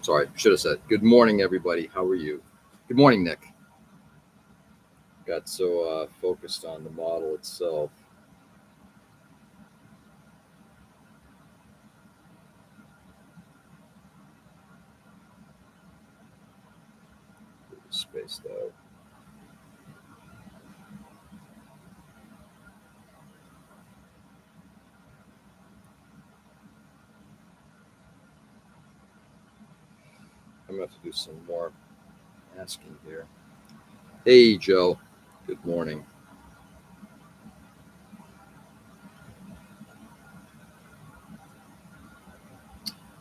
Sorry, should have said good morning, everybody. How are you? Good morning, Nick. Got so focused on the model itself. Spaced out. I'm gonna have to do some more asking here. Hey, Joe. Good morning.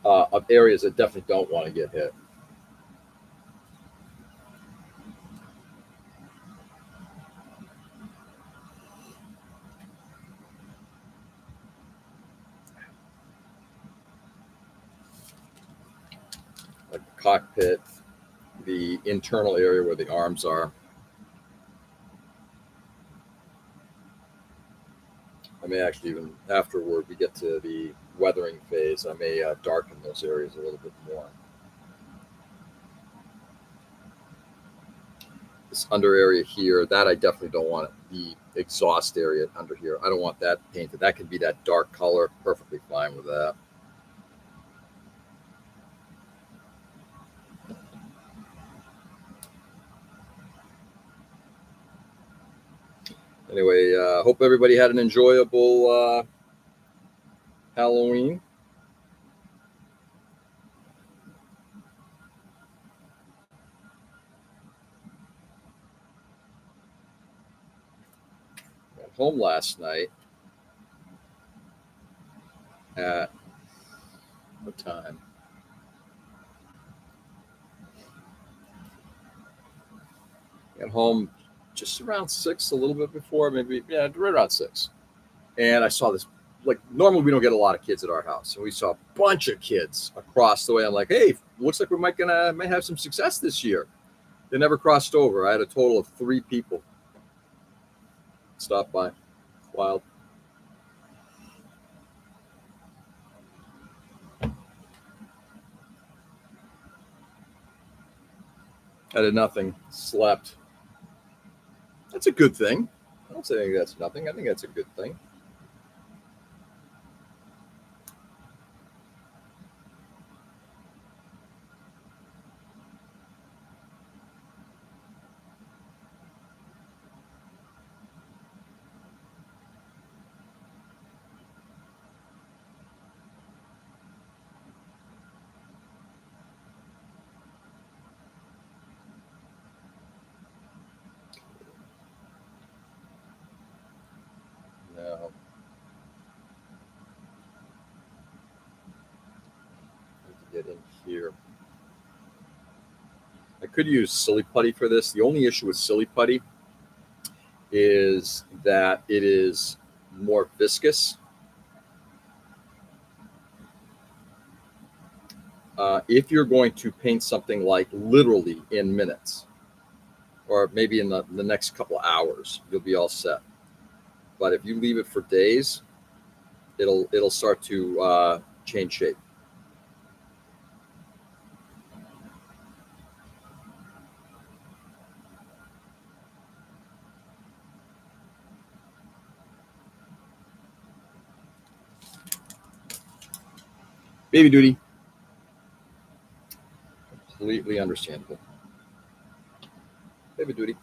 Of areas that definitely don't want to get hit. Like the cockpit, the internal area where the arms are. I may actually even afterward we get to the weathering phase. I may darken those areas a little bit more. This under area here, that I definitely don't want it. The exhaust area under here, I don't want that painted. That can be that dark color, perfectly fine with that. Anyway, hope everybody had an enjoyable Halloween. Got home last night at what time? Got home just around 6, a little bit before, maybe right around 6. And I saw this. Like normally we don't get a lot of kids at our house, and we saw a bunch of kids across the way. I'm like, hey, looks like we might have some success this year. They never crossed over. I had a total of 3 people stop by. Wild. I did nothing. Slept. That's a good thing. I don't say that's nothing. I think that's a good thing. Now, I need to get in here. I could use silly putty for this. The only issue with silly putty is that it is more viscous. If you're going to paint something like literally in minutes, or maybe in the next couple hours, you'll be all set. But if you leave it for days, it'll start to change shape. Baby duty, completely understandable. Baby duty.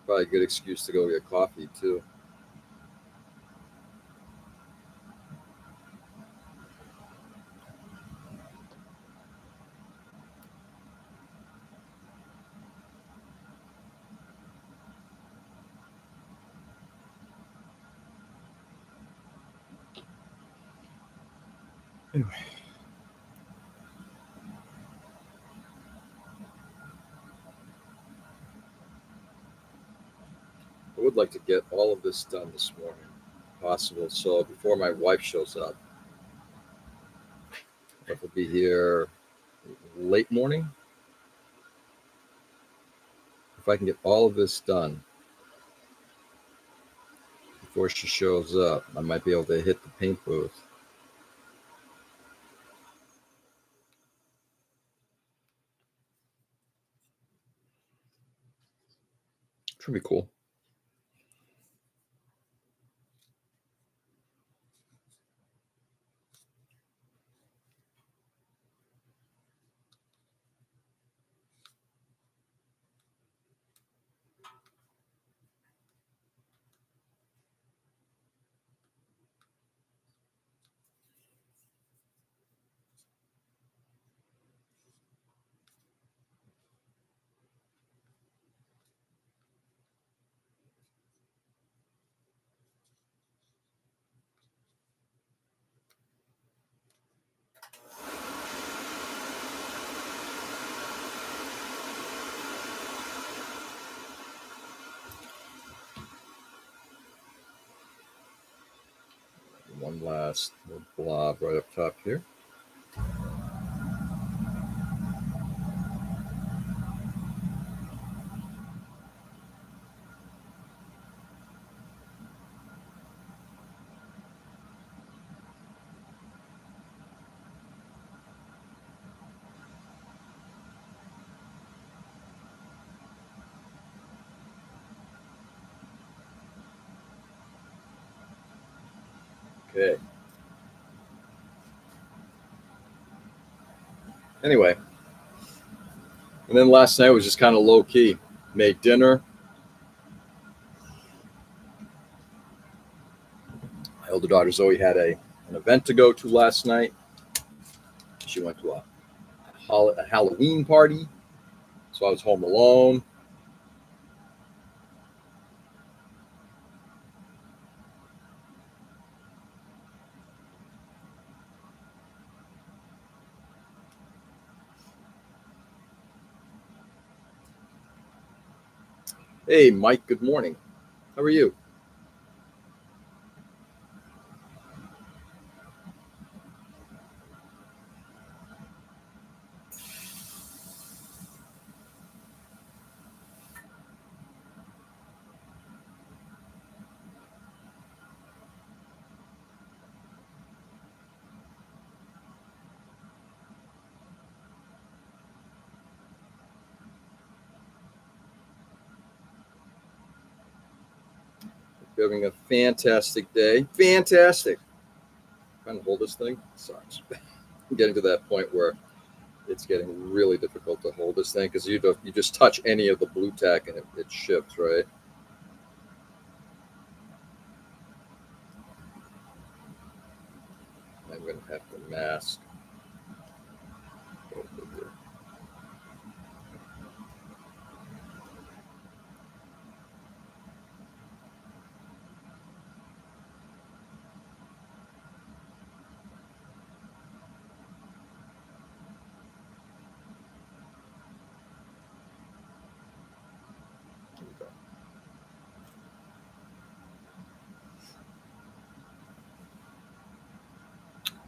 Probably a good excuse to go get coffee too. Anyway, I would like to get all of this done this morning, if possible. So before my wife shows up, if will be here late morning. If I can get all of this done before she shows up. I might be able to hit the paint booth. Should be cool. One last little blob right up top here. Okay. Anyway, and then last night was just kind of low key. Made dinner. My older daughter Zoe had an event to go to last night. She went to a Halloween party, so I was home alone. Hey, Mike. Good morning. How are you? You're having a fantastic day. Fantastic. Trying to hold this thing sucks. I'm getting to that point where it's getting really difficult to hold this thing because you just touch any of the blue tack and it shifts, right? I'm going to have to mask.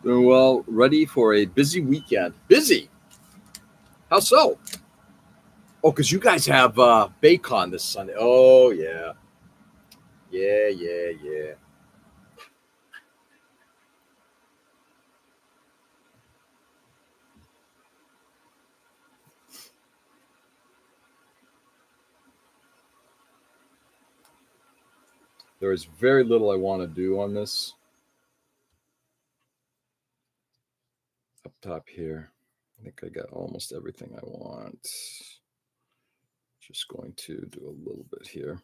Doing well, ready for a busy weekend. Busy? How so? Oh, because you guys have Baycon this Sunday. Oh, yeah. Yeah. There is very little I want to do on this. Up top here, I think I got almost everything I want. Just going to do a little bit here.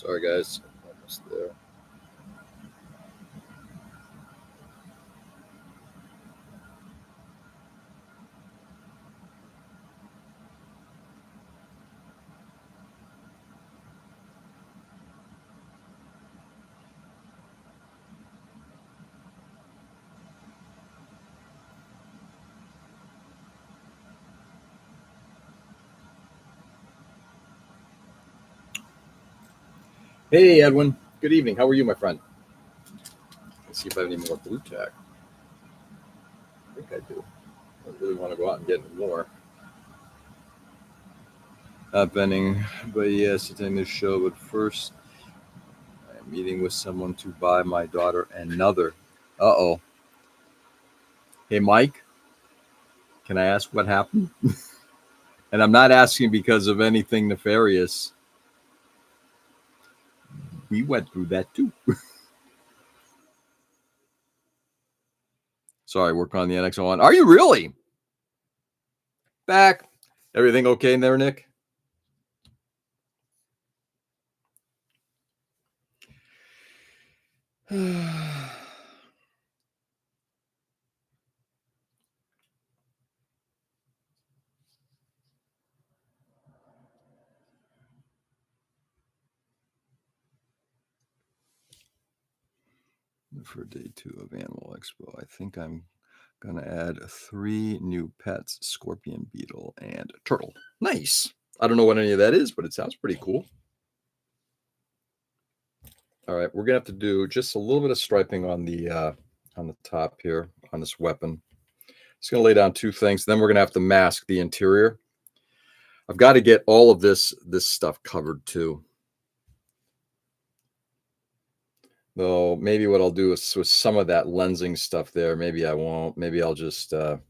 Sorry, guys. Almost there. Hey, Edwin. Good evening. How are you, my friend? Let's see if I have any more blue tack. I think I do. I really want to go out and get more. Happening, but yes, attending this show. But first, I'm meeting with someone to buy my daughter another. Uh-oh. Hey, Mike, can I ask what happened? And I'm not asking because of anything nefarious. We went through that too. Sorry, working on the NX01. Are you really back? Everything okay in there, Nick? For day 2 of Animal Expo, I think I'm gonna add 3 new pets: scorpion, beetle, and turtle. Nice. I don't know what any of that is, but it sounds pretty cool. All right, we're gonna have to do just a little bit of striping on the top here on this weapon. Just gonna lay down 2 things. Then we're gonna have to mask the interior. I've got to get all of this stuff covered too. Though maybe what I'll do is with some of that lensing stuff there. Maybe I won't. Maybe I'll just. Let's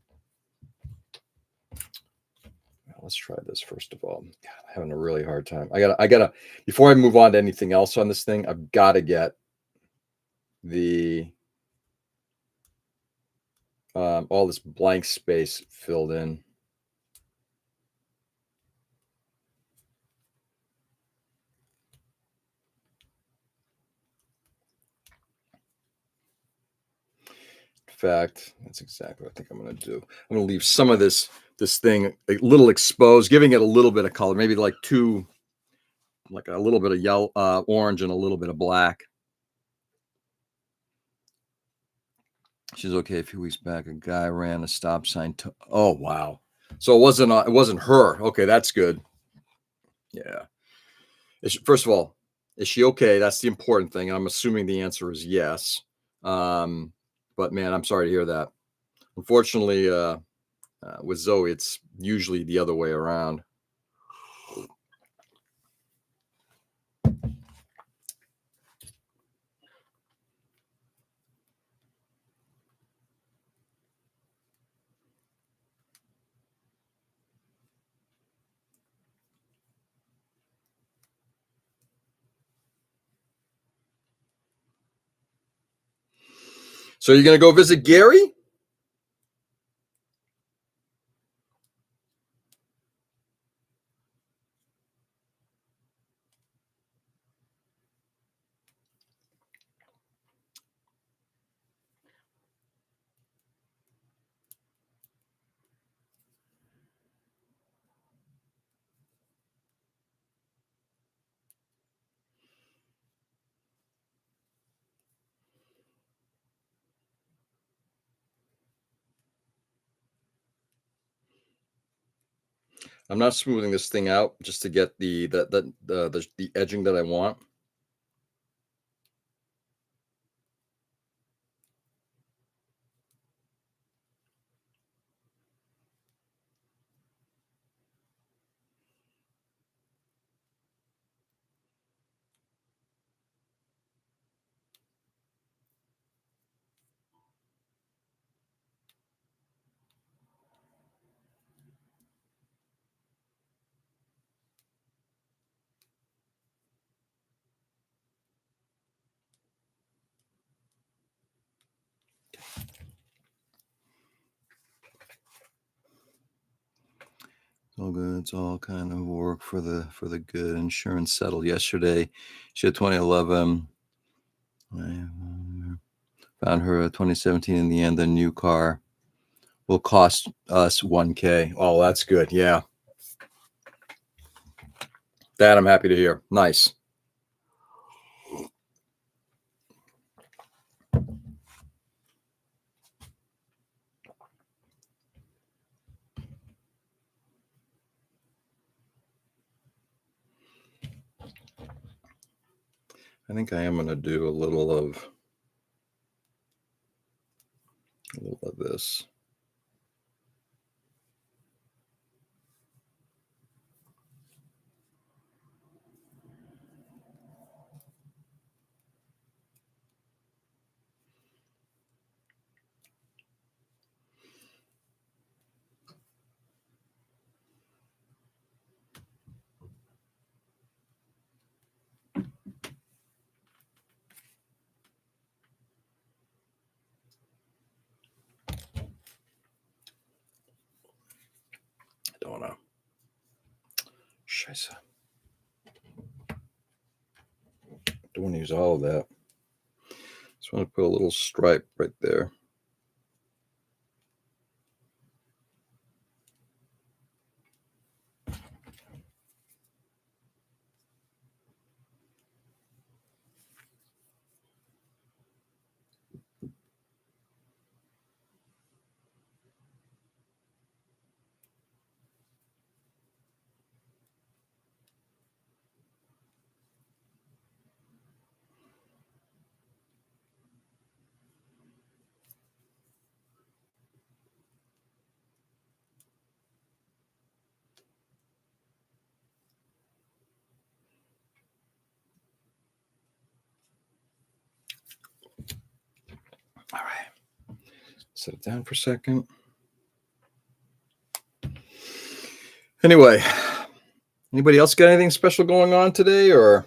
try this first of all. God, I'm having a really hard time. I gotta. Before I move on to anything else on this thing, I've got to get the all this blank space filled in. In fact, that's exactly what I think I'm going to do. I'm going to leave some of this thing a little exposed, giving it a little bit of color, maybe like a little bit of yellow, orange, and a little bit of black. She's okay. A few weeks back, a guy ran a stop sign. Oh wow! So it wasn't her. Okay, that's good. Yeah. First of all, is she okay? That's the important thing. I'm assuming the answer is yes. But man, I'm sorry to hear that. Unfortunately, with Zoe, it's usually the other way around. So you're going to go visit Gary? I'm not smoothing this thing out just to get the edging that I want. all good. It's all kind of work for the good. Insurance settled yesterday. She had 2011. I found her a 2017 in the end. The new car will cost us $1,000. Oh, that's good. Yeah. That I'm happy to hear. Nice. I think I am going to do a little of this. I don't want to. Scheiße. Don't want to use all of that. Just want to put a little stripe right there. All right. Set it down for a second. Anyway, anybody else got anything special going on today or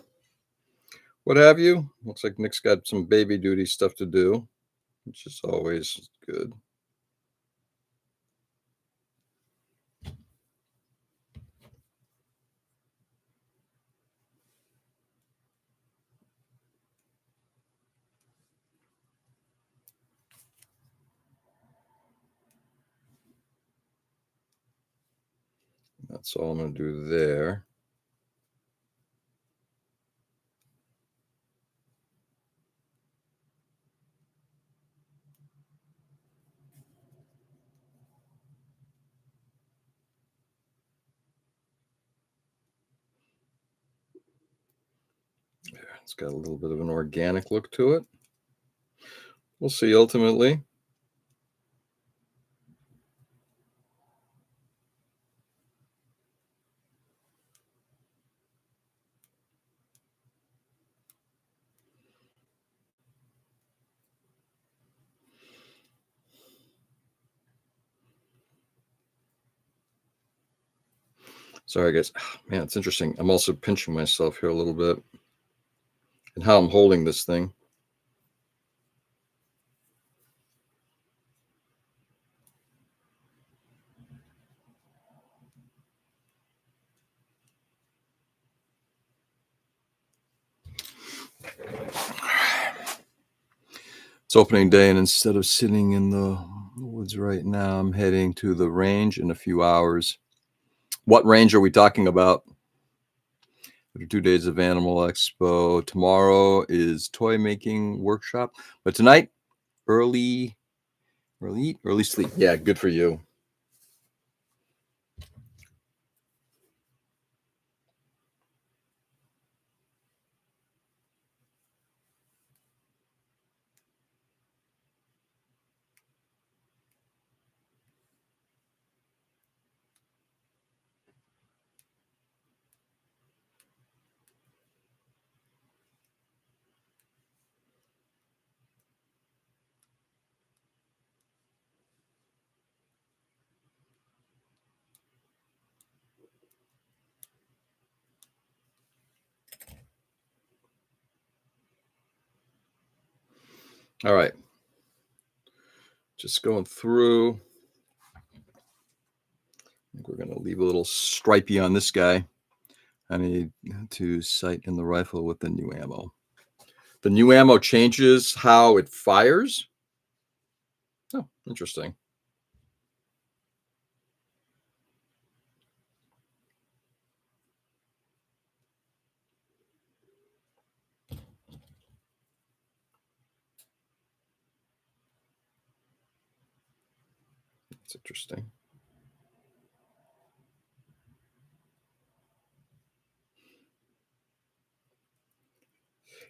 what have you? Looks like Nick's got some baby duty stuff to do, which is always good. That's all I'm going to do there. Yeah, it's got a little bit of an organic look to it. We'll see ultimately. Sorry, guys. Man, it's interesting. I'm also pinching myself here a little bit and how I'm holding this thing. It's opening day, and instead of sitting in the woods right now, I'm heading to the range in a few hours. What range are we talking about? 2 days of Animal Expo. Tomorrow is toy making workshop, but tonight, early sleep. Yeah, good for you. All right. Just going through think we're going to leave a little stripey on this guy. I need to sight in the rifle with the new ammo. The new ammo changes how it fires. Oh, interesting. That's interesting.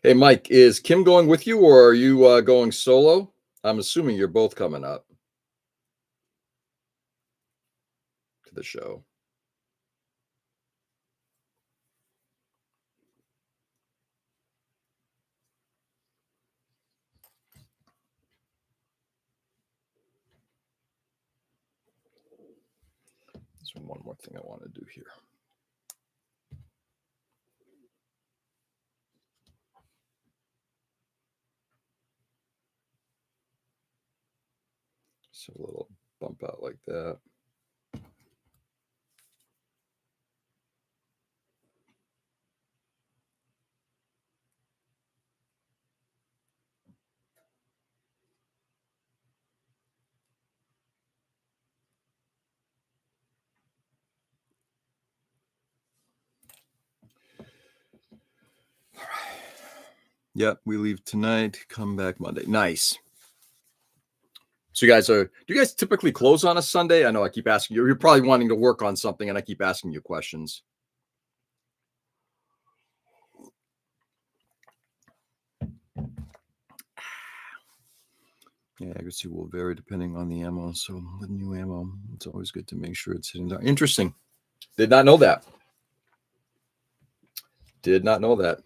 Hey, Mike, is Kim going with you or are you going solo? I'm assuming you're both coming up to the show. There's one more thing I want to do here. So a little bump out like that. Yep, we leave tonight, come back Monday. Nice. So do you guys typically close on a Sunday? I know I keep asking you. You're probably wanting to work on something and I keep asking you questions. Yeah, accuracy will vary depending on the ammo. So with new ammo, it's always good to make sure it's hitting down. Interesting. Did not know that. Did not know that.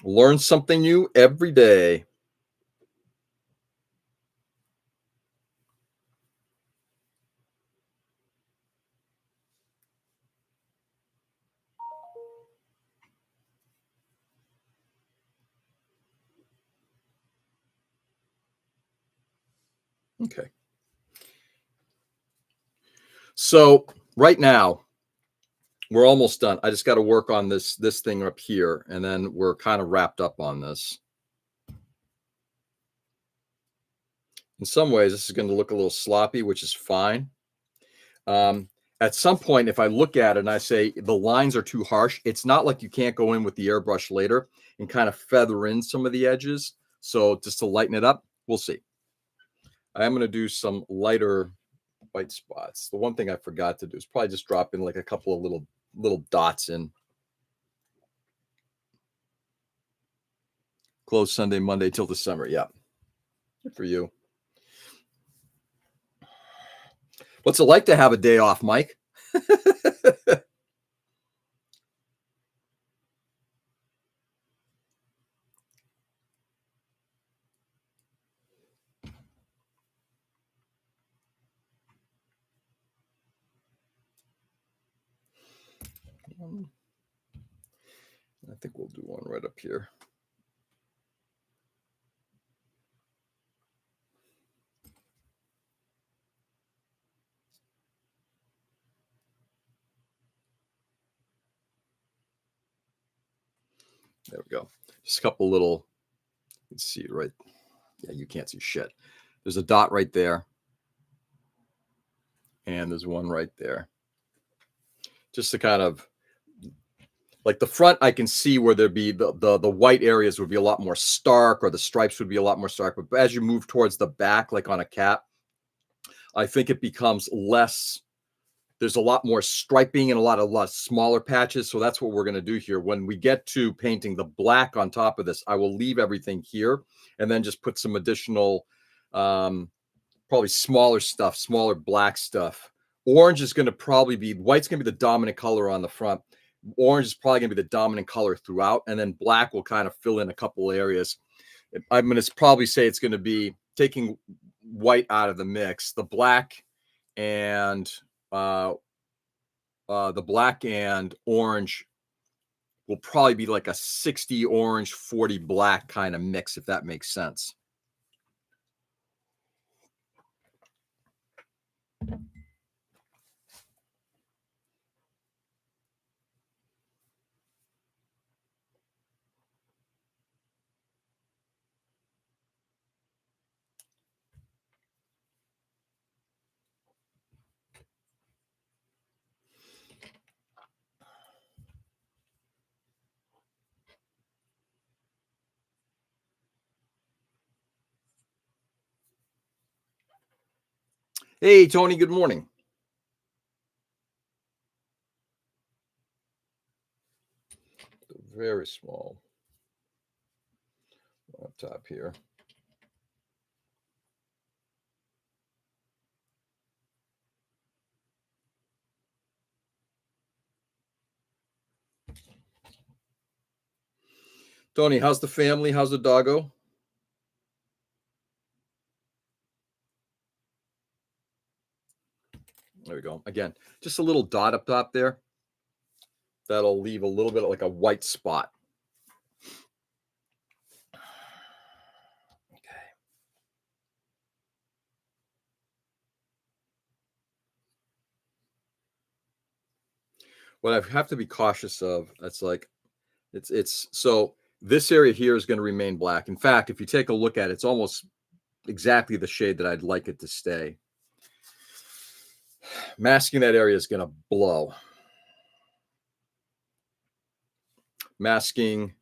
Learn something new every day. Okay. So right now, we're almost done. I just got to work on this thing up here, and then we're kind of wrapped up on this. In some ways, this is going to look a little sloppy, which is fine. At some point, if I look at it and I say the lines are too harsh, it's not like you can't go in with the airbrush later and kind of feather in some of the edges. So just to lighten it up, we'll see. I am going to do some lighter white spots. The one thing I forgot to do is probably just drop in like a couple of little dots in. Close Sunday, Monday till December. Yeah. Good for you. What's it like to have a day off, Mike? I think we'll do one right up here. There we go. Just a couple little, let's see it right. Yeah, you can't see shit. There's a dot right there. And there's one right there. Just to kind of, like the front, I can see where there'd be the white areas would be a lot more stark, or the stripes would be a lot more stark. But as you move towards the back, like on a cat, I think it becomes less. There's a lot more striping and a lot smaller patches. So that's what we're going to do here. When we get to painting the black on top of this, I will leave everything here and then just put some additional, probably smaller stuff, smaller black stuff. Orange is going to probably be, white's going to be the dominant color on the front. Orange is probably going to be the dominant color throughout. And then black will kind of fill in a couple areas. I'm going to probably say it's going to be taking white out of the mix. The black and the black and orange will probably be like a 60 orange, 40 black kind of mix, if that makes sense. Hey, Tony, good morning. Very small laptop here. Tony, how's the family? How's the doggo? There we go. Again, just a little dot up top there. That'll leave a little bit of like a white spot. Okay. What I have to be cautious of, that's like it's so this area here is going to remain black. In fact, if you take a look at it, it's almost exactly the shade that I'd like it to stay. Masking that area is going to blow. Masking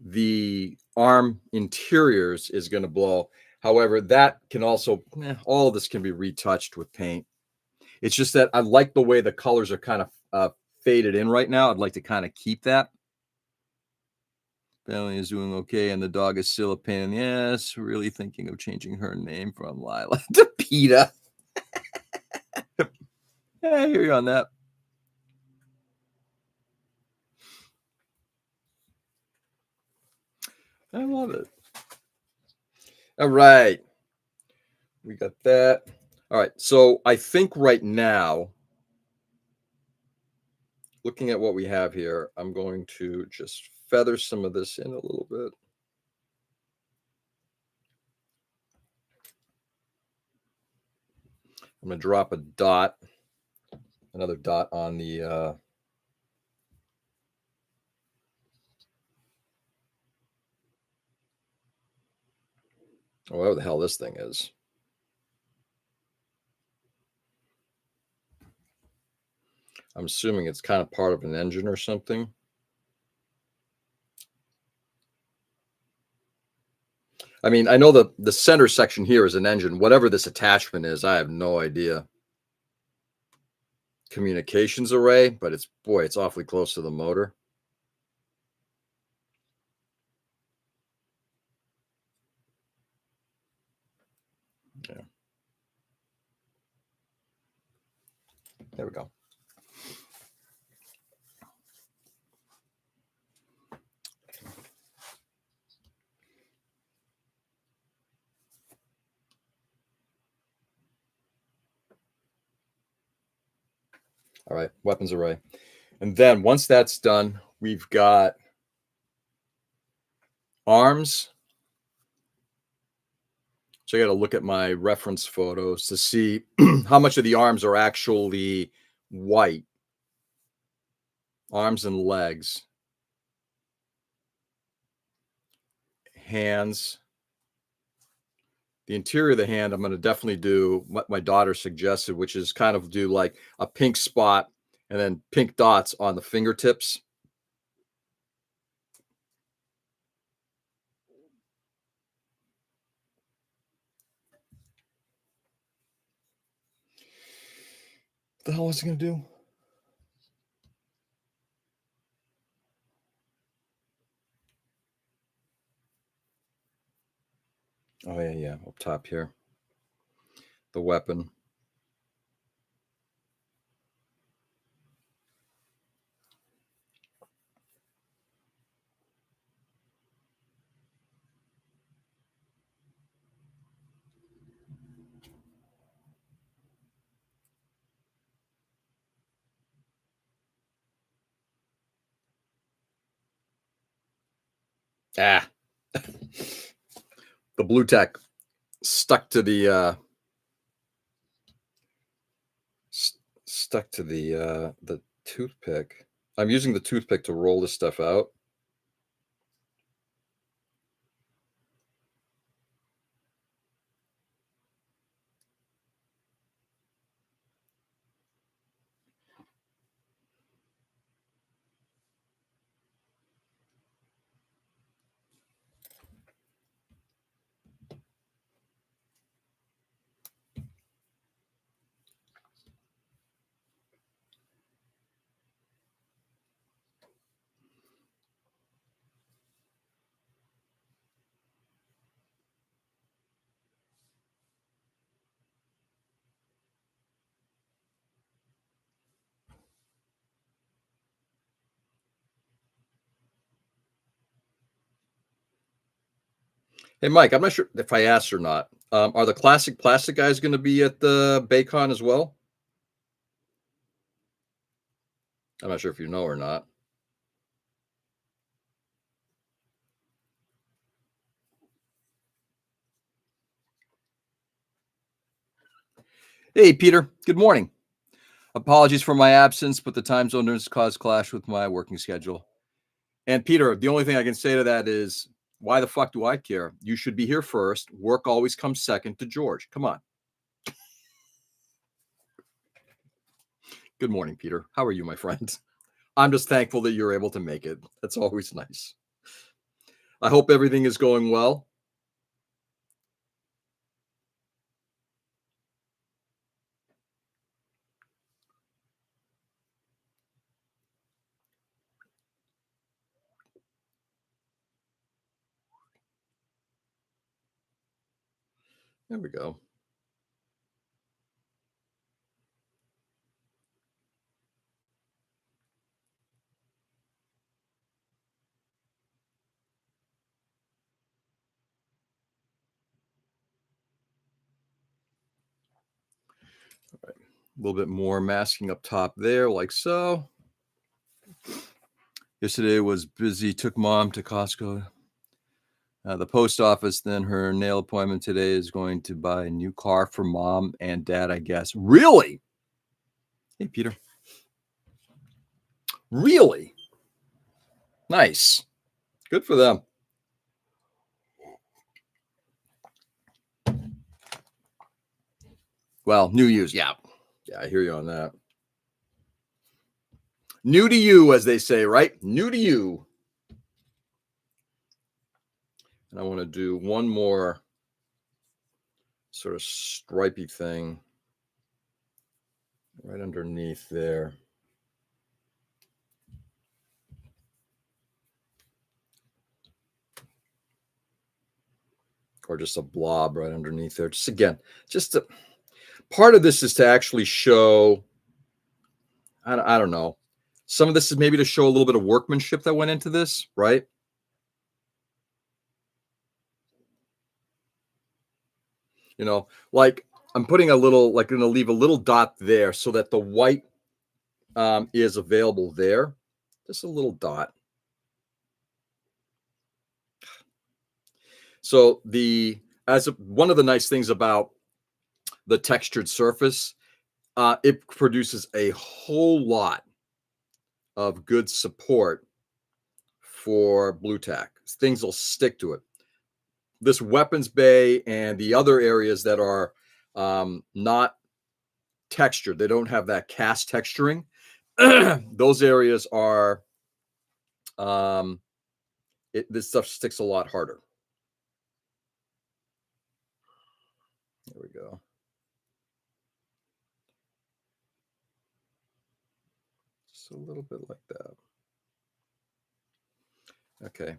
the arm interiors is going to blow. However, that can also, all of this can be retouched with paint. It's just that I like the way the colors are kind of faded in right now. I'd like to kind of keep that. Family is doing okay, and the dog is still a pain in the ass. Really thinking of changing her name from Lila to PETA. Yeah, I hear you on that. I love it. All right. We got that. All right. So I think right now, looking at what we have here, I'm going to just feather some of this in a little bit. I'm going to drop a dot, another dot on the whatever the hell this thing is. I'm assuming it's kind of part of an engine or something. I mean, I know the center section here is an engine. Whatever this attachment is, I have no idea. Communications array, but it's, boy, it's awfully close to the motor. Yeah. There we go. All right, weapons array. And then once that's done, we've got arms. So I got to look at my reference photos to see how much of the arms are actually white. Arms and legs. Hands. The interior of the hand, I'm going to definitely do what my daughter suggested, which is kind of do like a pink spot and then pink dots on the fingertips. What the hell was it going to do? Oh, yeah, up top here. The weapon. Ah, the blue tack stuck to the the toothpick. I'm using the toothpick to roll this stuff out. Hey, Mike, I'm not sure if I asked or not. Are the classic plastic guys going to be at the Baycon as well? I'm not sure if you know or not. Hey, Peter. Good morning. Apologies for my absence, but the time zone has caused clash with my working schedule. And Peter, the only thing I can say to that is, why the fuck do I care? You should be here first. Work always comes second to George. Come on. Good morning, Peter. How are you, my friend? I'm just thankful that you're able to make it. That's always nice. I hope everything is going well. There we go. A little bit more masking up top there, like so. Yesterday was busy. Took mom to Costco. The post office. Then her nail appointment today is going to buy a new car for mom and dad, I guess. Really? Hey, Peter. Really? Nice. Good for them. Well, new use. Yeah. Yeah, I hear you on that. New to you, as they say, right? New to you. And I want to do one more sort of stripy thing right underneath there. Or just a blob right underneath there. Just again, part of this is to actually show, I don't know. Some of this is maybe to show a little bit of workmanship that went into this, right? Like I'm putting a little, like going to leave a little dot there so that the white is available there. Just a little dot. So one of the nice things about the textured surface, it produces a whole lot of good support for blue tack. Things will stick to it. This weapons bay and the other areas that are not textured, they don't have that cast texturing. Those areas are, this stuff sticks a lot harder. There we go. Just a little bit like that. Okay.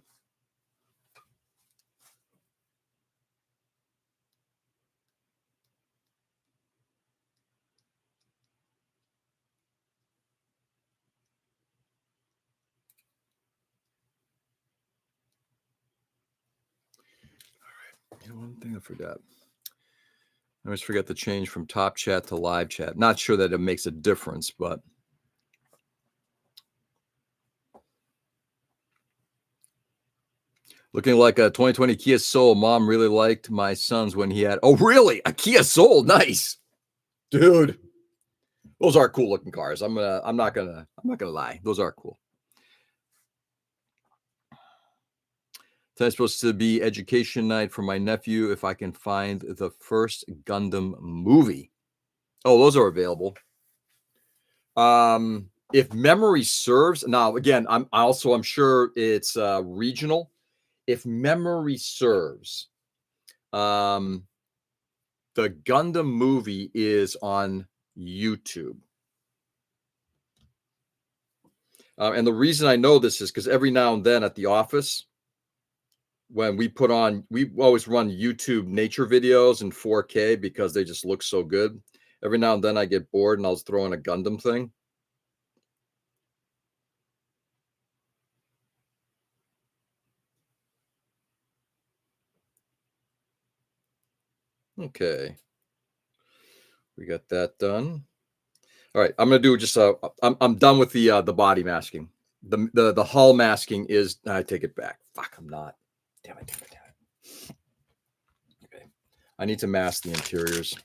One thing I forgot. I always forget to change from top chat to live chat. Not sure that it makes a difference, but looking like a 2020 Kia Soul. Mom really liked my son's when he had. Oh, really? A Kia Soul? Nice, dude. Those are cool looking cars. I'm not gonna lie. Those are cool. Tonight's supposed to be education night for my nephew. If I can find the first Gundam movie. Oh, those are available. If memory serves, now again, I'm sure it's regional. If memory serves, the Gundam movie is on YouTube. And the reason I know this is because every now and then at the office, when we always run YouTube nature videos in 4K because they just look so good. Every now and then I get bored and I'll throw in a Gundam thing. Okay, we got that done. All right, I'm gonna do just I'm done with the body masking. The hull masking is I take it back. Fuck, I'm not. Damn it, damn it, damn it. Okay. I need to mask the interiors.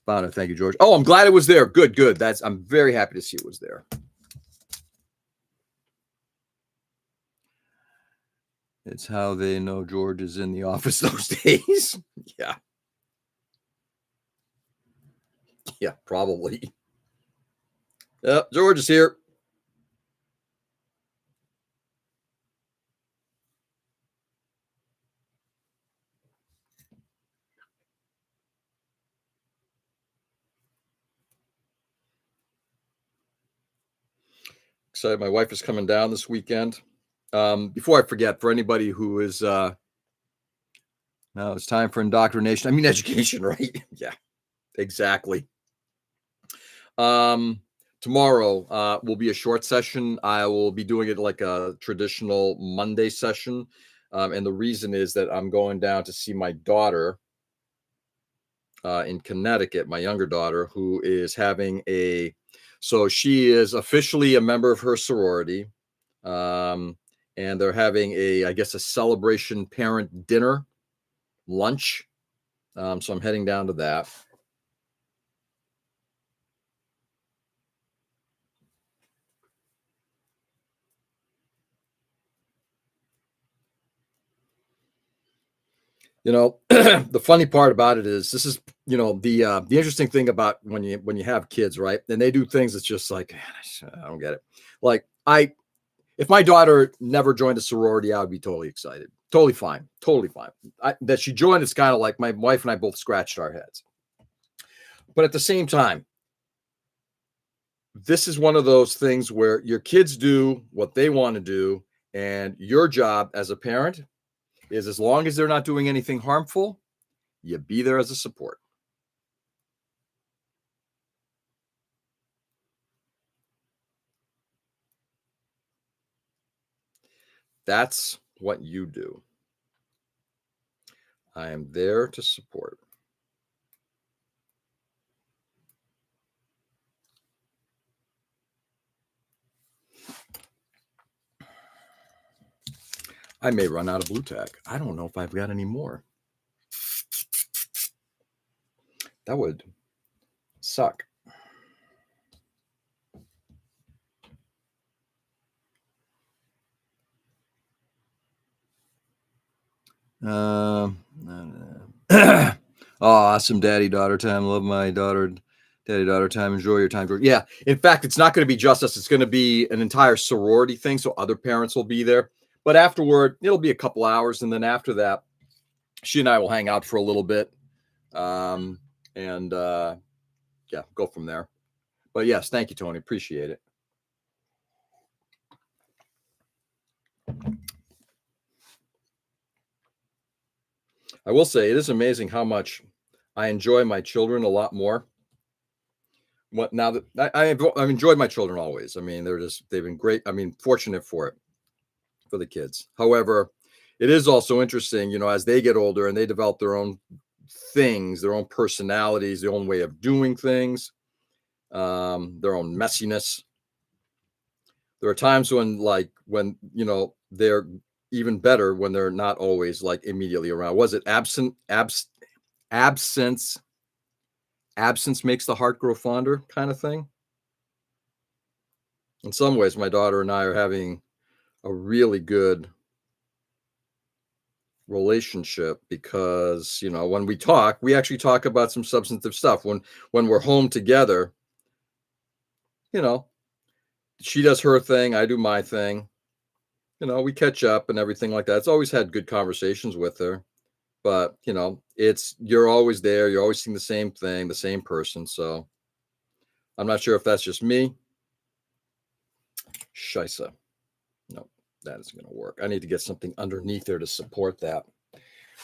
Found it. Thank you, George. Oh, I'm glad it was there. Good, good. I'm very happy to see it was there. It's how they know George is in the office those days. Yeah. Yeah, probably. Yep, George is here. Excited. My wife is coming down this weekend. Before I forget, for anybody who is now it's time for indoctrination. I mean education, right? Yeah, exactly. Um, tomorrow will be a short session. I will be doing it like a traditional Monday session. And the reason is that I'm going down to see my daughter in Connecticut, my younger daughter, who is having so she is officially a member of her sorority. And they're having I guess, a celebration parent dinner lunch. So I'm heading down to that. The funny part about it is this is, the interesting thing about when you have kids, right? And they do things that's just like, man, I don't get it. Like if my daughter never joined a sorority, I would be totally excited. Totally fine. Totally fine. That she joined, it's kind of like my wife and I both scratched our heads. But at the same time, this is one of those things where your kids do what they want to do. And your job as a parent is, as long as they're not doing anything harmful, you be there as a support. That's what you do. I am there to support. I may run out of blue tack. I don't know if I've got any more. That would suck. Oh, awesome daddy daughter time. Love my daughter. Daddy daughter time. Enjoy your time. Yeah. In fact, it's not going to be just us. It's going to be an entire sorority thing. So other parents will be there. But afterward, it'll be a couple hours. And then after that, she and I will hang out for a little bit. And yeah, go from there. But yes, thank you, Tony. Appreciate it. I will say it is amazing how much I enjoy my children a lot more. What now that I've enjoyed my children always. I mean, they've been great. I mean, fortunate for it for the kids. However, it is also interesting, as they get older and they develop their own things, their own personalities, their own way of doing things, their own messiness. There are times when they're even better when they're not always like immediately around. Was it absence? Absence makes the heart grow fonder, kind of thing. In some ways, my daughter and I are having a really good relationship because, when we actually talk about some substantive stuff. When we're home together, you know, she does her thing, I do my thing. We catch up and everything like that. It's always had good conversations with her, but you're always there. You're always seeing the same thing, the same person. So I'm not sure if that's just me. Scheisse. No, that isn't going to work. I need to get something underneath there to support that.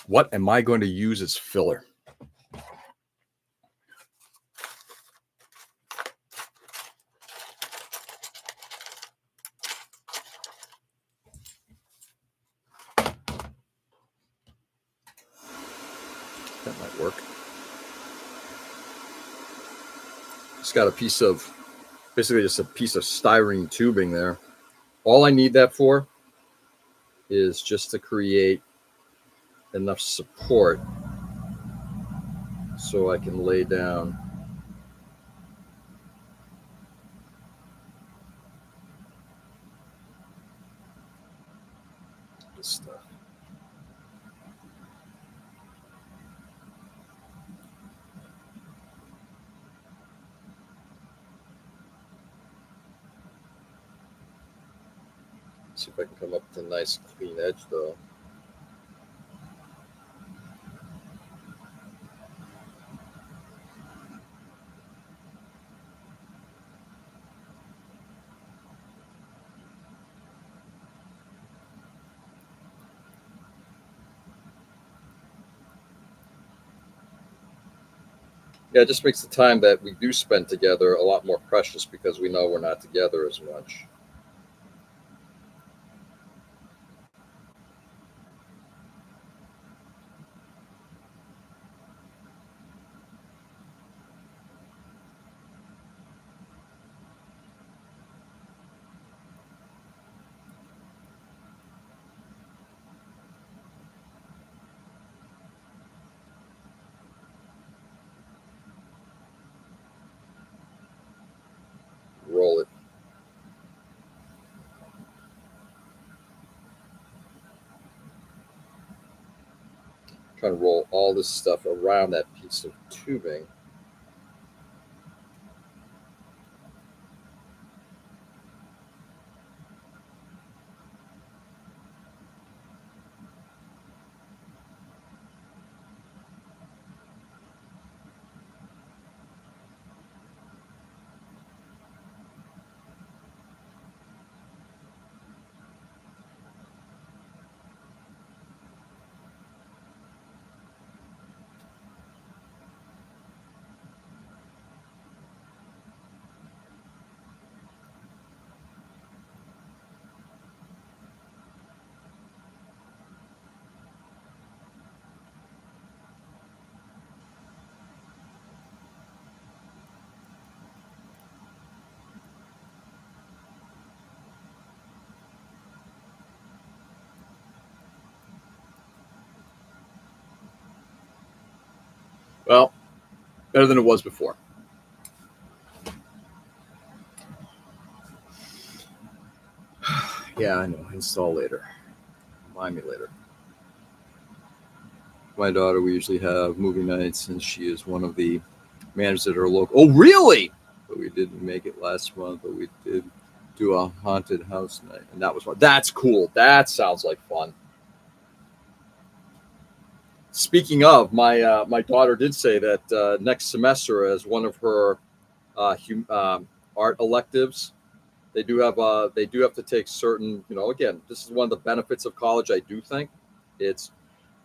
What am I going to use as filler? That might work. It's got a piece of, basically just a piece of styrene tubing there. All I need that for is just to create enough support so I can lay down this stuff. See if I can come up with a nice clean edge though. Yeah, it just makes the time that we do spend together a lot more precious because we know we're not together as much. Roll it. Trying to roll all this stuff around that piece of tubing. Well, better than it was before. Yeah, I know. Install later. Remind me later. My daughter, we usually have movie nights, and she is one of the managers at our local. Oh, really? But we didn't make it last month, but we did do a haunted house night, and that was fun. That's cool. That sounds like fun. Speaking of, my daughter did say that next semester, as one of her art electives, they do have to take certain. Again, this is one of the benefits of college. I do think it's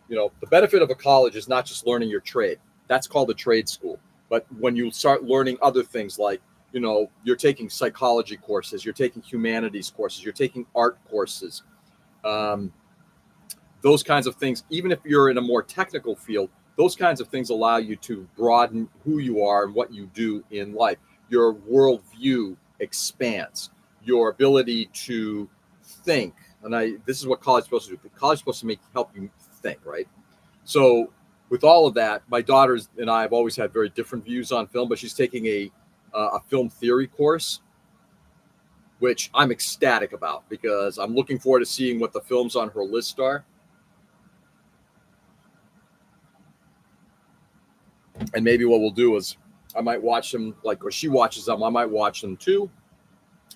the benefit of a college is not just learning your trade. That's called a trade school. But when you start learning other things like you're taking psychology courses, you're taking humanities courses, you're taking art courses. Um, those kinds of things, even if you're in a more technical field, those kinds of things allow you to broaden who you are and what you do in life. Your worldview expands, your ability to think. And this is what college is supposed to do. College is supposed to help you think, right? So with all of that, my daughters and I have always had very different views on film, but she's taking a film theory course, which I'm ecstatic about because I'm looking forward to seeing what the films on her list are. And maybe what we'll do is I might watch them or she watches them. I might watch them too.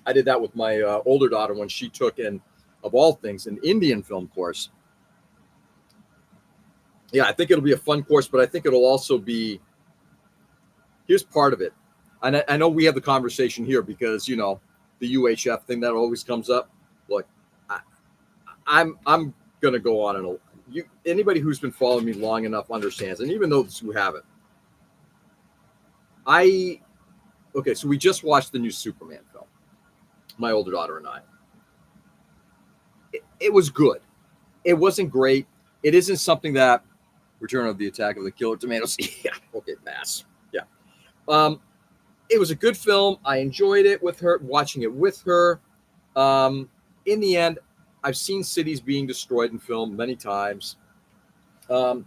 I did that with my older daughter when she took of all things, an Indian film course. Yeah, I think it'll be a fun course, but I think it'll also be, here's part of it. And I know we have the conversation here because, the UHF thing that always comes up. Look, I'm going to go on anybody who's been following me long enough understands, and even those who haven't, okay, so we just watched the new Superman film, my older daughter and I. It was good. It wasn't great. It isn't something that Return of the Attack of the Killer Tomatoes. Yeah, okay, pass. Yeah. Um, it was a good film. I enjoyed it with her, watching it with her. In the end, I've seen cities being destroyed in film many times. Um,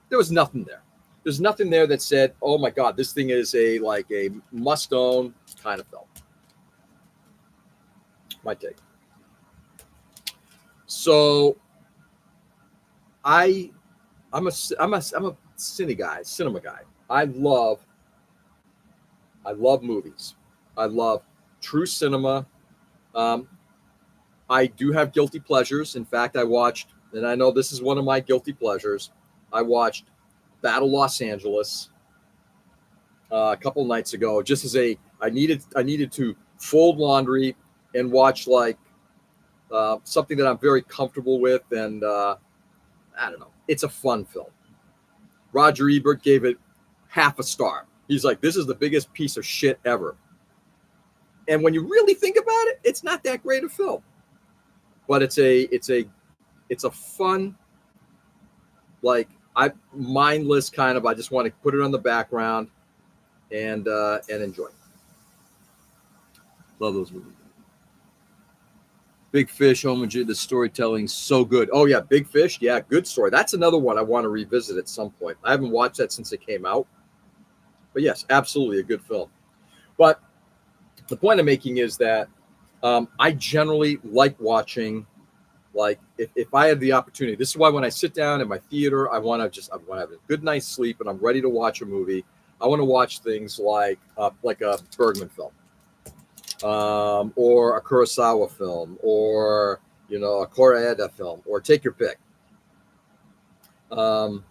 there was nothing there. There's nothing there that said, "Oh my God, this thing is a must-own kind of film." My take. So I I'm a cinema guy. I love movies. I love true cinema. Um, I do have guilty pleasures. In fact, I watched, and I know this is one of my guilty pleasures. I watched Battle Los Angeles a couple nights ago, just as I needed to fold laundry and watch like something that I'm very comfortable with, and I don't know. It's a fun film. Roger Ebert gave it half a star. He's like, "This is the biggest piece of shit ever." And when you really think about it, it's not that great a film, but it's a fun, like, I mindless kind of. I just want to put it on the background and enjoy. Love those movies. Big Fish, homage, the storytelling's so good. Oh yeah, Big Fish, yeah, good story. That's another one I want to revisit at some point. I haven't watched that since it came out, but yes, absolutely a good film. But the point I'm making is that I generally like watching, like, if I have the opportunity. This is why when I sit down in my theater, I want to have a good night's sleep and I'm ready to watch a movie. I want to watch things like a Bergman film, or a Kurosawa film, or a Koreeda film, or take your pick. Um,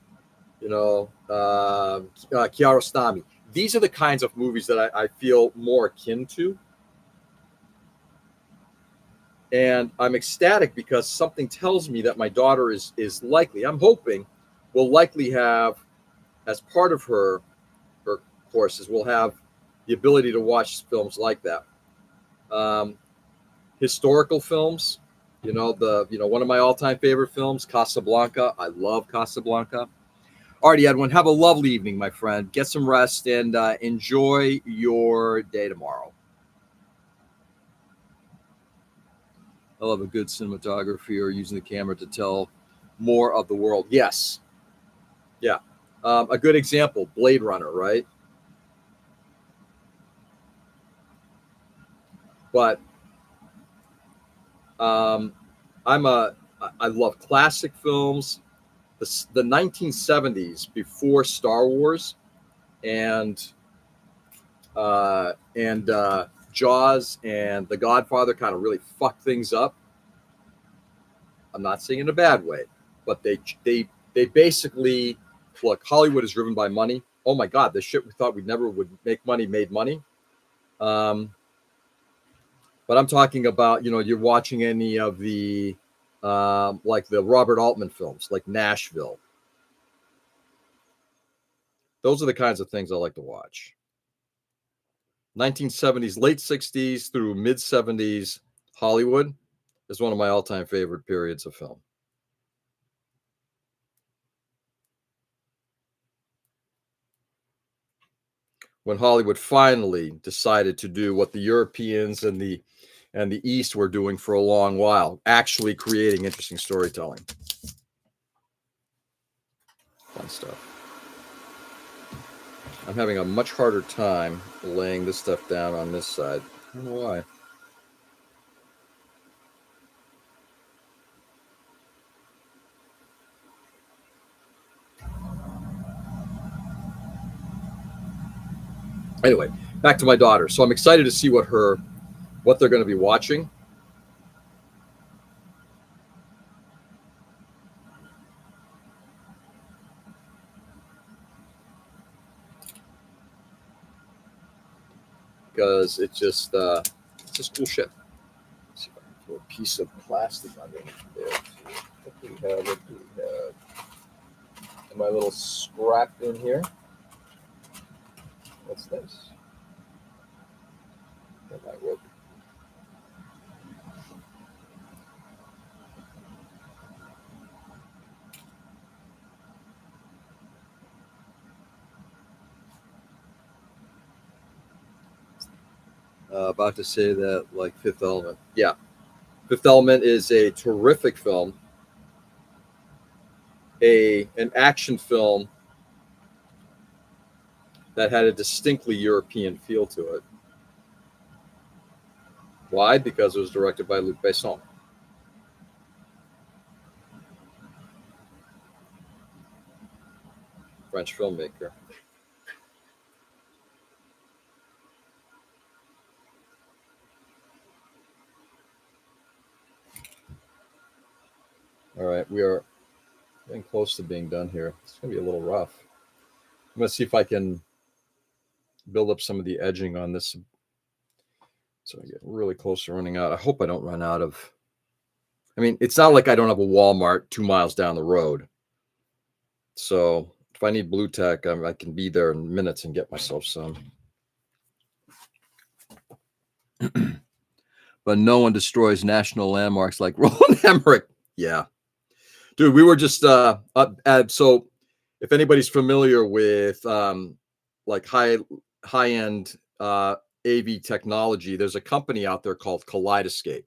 Kiarostami. These are the kinds of movies that I feel more akin to, and I'm ecstatic because something tells me that my daughter is likely. I'm hoping will likely have, as part of her courses, will have the ability to watch films like that. Um, Historical films. One of my all-time favorite films, Casablanca. I love Casablanca. Alrighty, Edwin, have a lovely evening, my friend. Get some rest and enjoy your day tomorrow. I love a good cinematography or using the camera to tell more of the world. Yes. Yeah. A good example, Blade Runner, right? But um, I love classic films. The 1970s, before Star Wars and Jaws and The Godfather kind of really fucked things up. I'm not saying in a bad way, but they basically, look. Hollywood is driven by money. Oh my God, the shit we thought we never would make money made money. Um, but I'm talking about, you're watching any of the like the Robert Altman films, like Nashville. Those are the kinds of things I like to watch. 1970s, late 60s through mid 70s Hollywood is one of my all-time favorite periods of film. When Hollywood finally decided to do what the Europeans and the East were doing for a long while, actually creating interesting storytelling. Fun stuff. I'm having a much harder time laying this stuff down on this side. I don't know why. Anyway, back to my daughter. So I'm excited to see what they're going to be watching. Because it's just cool shit. Let's see if I can throw a piece of plastic underneath there. What do we have? What do we have? My little scrap in here. What's this? That might work. About to say that like Fifth Element. Yeah, Fifth Element is a terrific film, an action film that had a distinctly European feel to it. Why? Because it was directed by Luc Besson. French filmmaker. All right, we are getting close to being done here. It's going to be a little rough. I'm going to see if I can build up some of the edging on this. So I get really close to running out. I hope I don't run out of. I mean, it's not like I don't have a Walmart 2 miles down the road. So if I need blue tack, I can be there in minutes and get myself some. But no one destroys national landmarks like Roland Emmerich. Yeah. Dude, we were just so if anybody's familiar with like high end AV technology, there's a company out there called Kaleidoscape,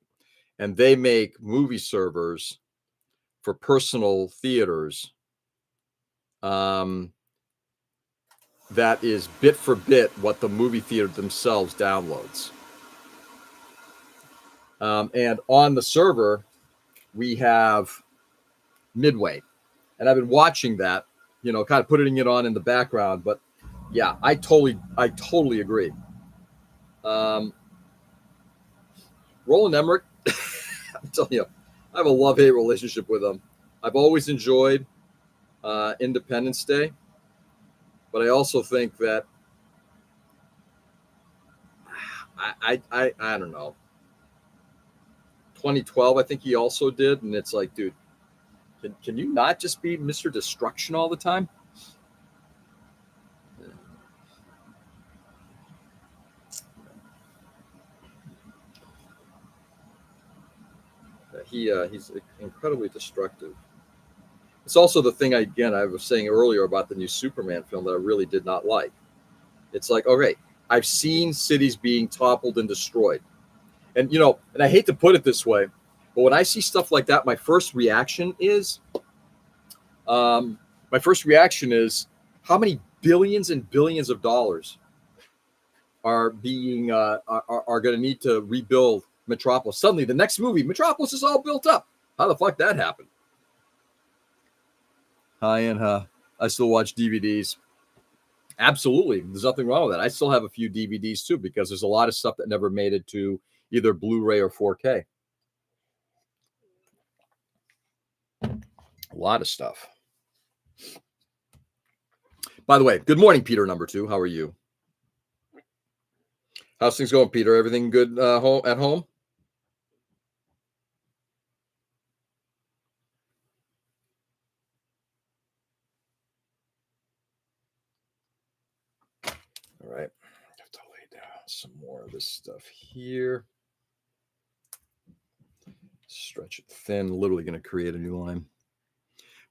and they make movie servers for personal theaters. That is bit for bit what the movie theater themselves downloads. And on the server, we have Midway, and I've been watching that, kind of putting it on in the background. But yeah, I totally agree. Roland Emmerich, I'm telling you, I have a love-hate relationship with him. I've always enjoyed Independence Day, but I also think that I don't know. 2012, I think he also did, and it's like, dude, can you not just be Mr. Destruction all the time? He's incredibly destructive. It's also the thing I was saying earlier about the new Superman film that I really did not like. It's like, okay, I've seen cities being toppled and destroyed, and and I hate to put it this way, but when I see stuff like that, my first reaction is, how many billions and billions of dollars are being are going to need to rebuild Metropolis? Suddenly, the next movie, Metropolis is all built up. How the fuck that happened? Hi, and I still watch DVDs. Absolutely, there's nothing wrong with that. I still have a few DVDs too because there's a lot of stuff that never made it to either Blu-ray or 4K. A lot of stuff. By the way, good morning, Peter number 2. How are you? How's things going, Peter? Everything good at home? All right. I have to lay down some more of this stuff here. Stretch it thin. Literally going to create a new line.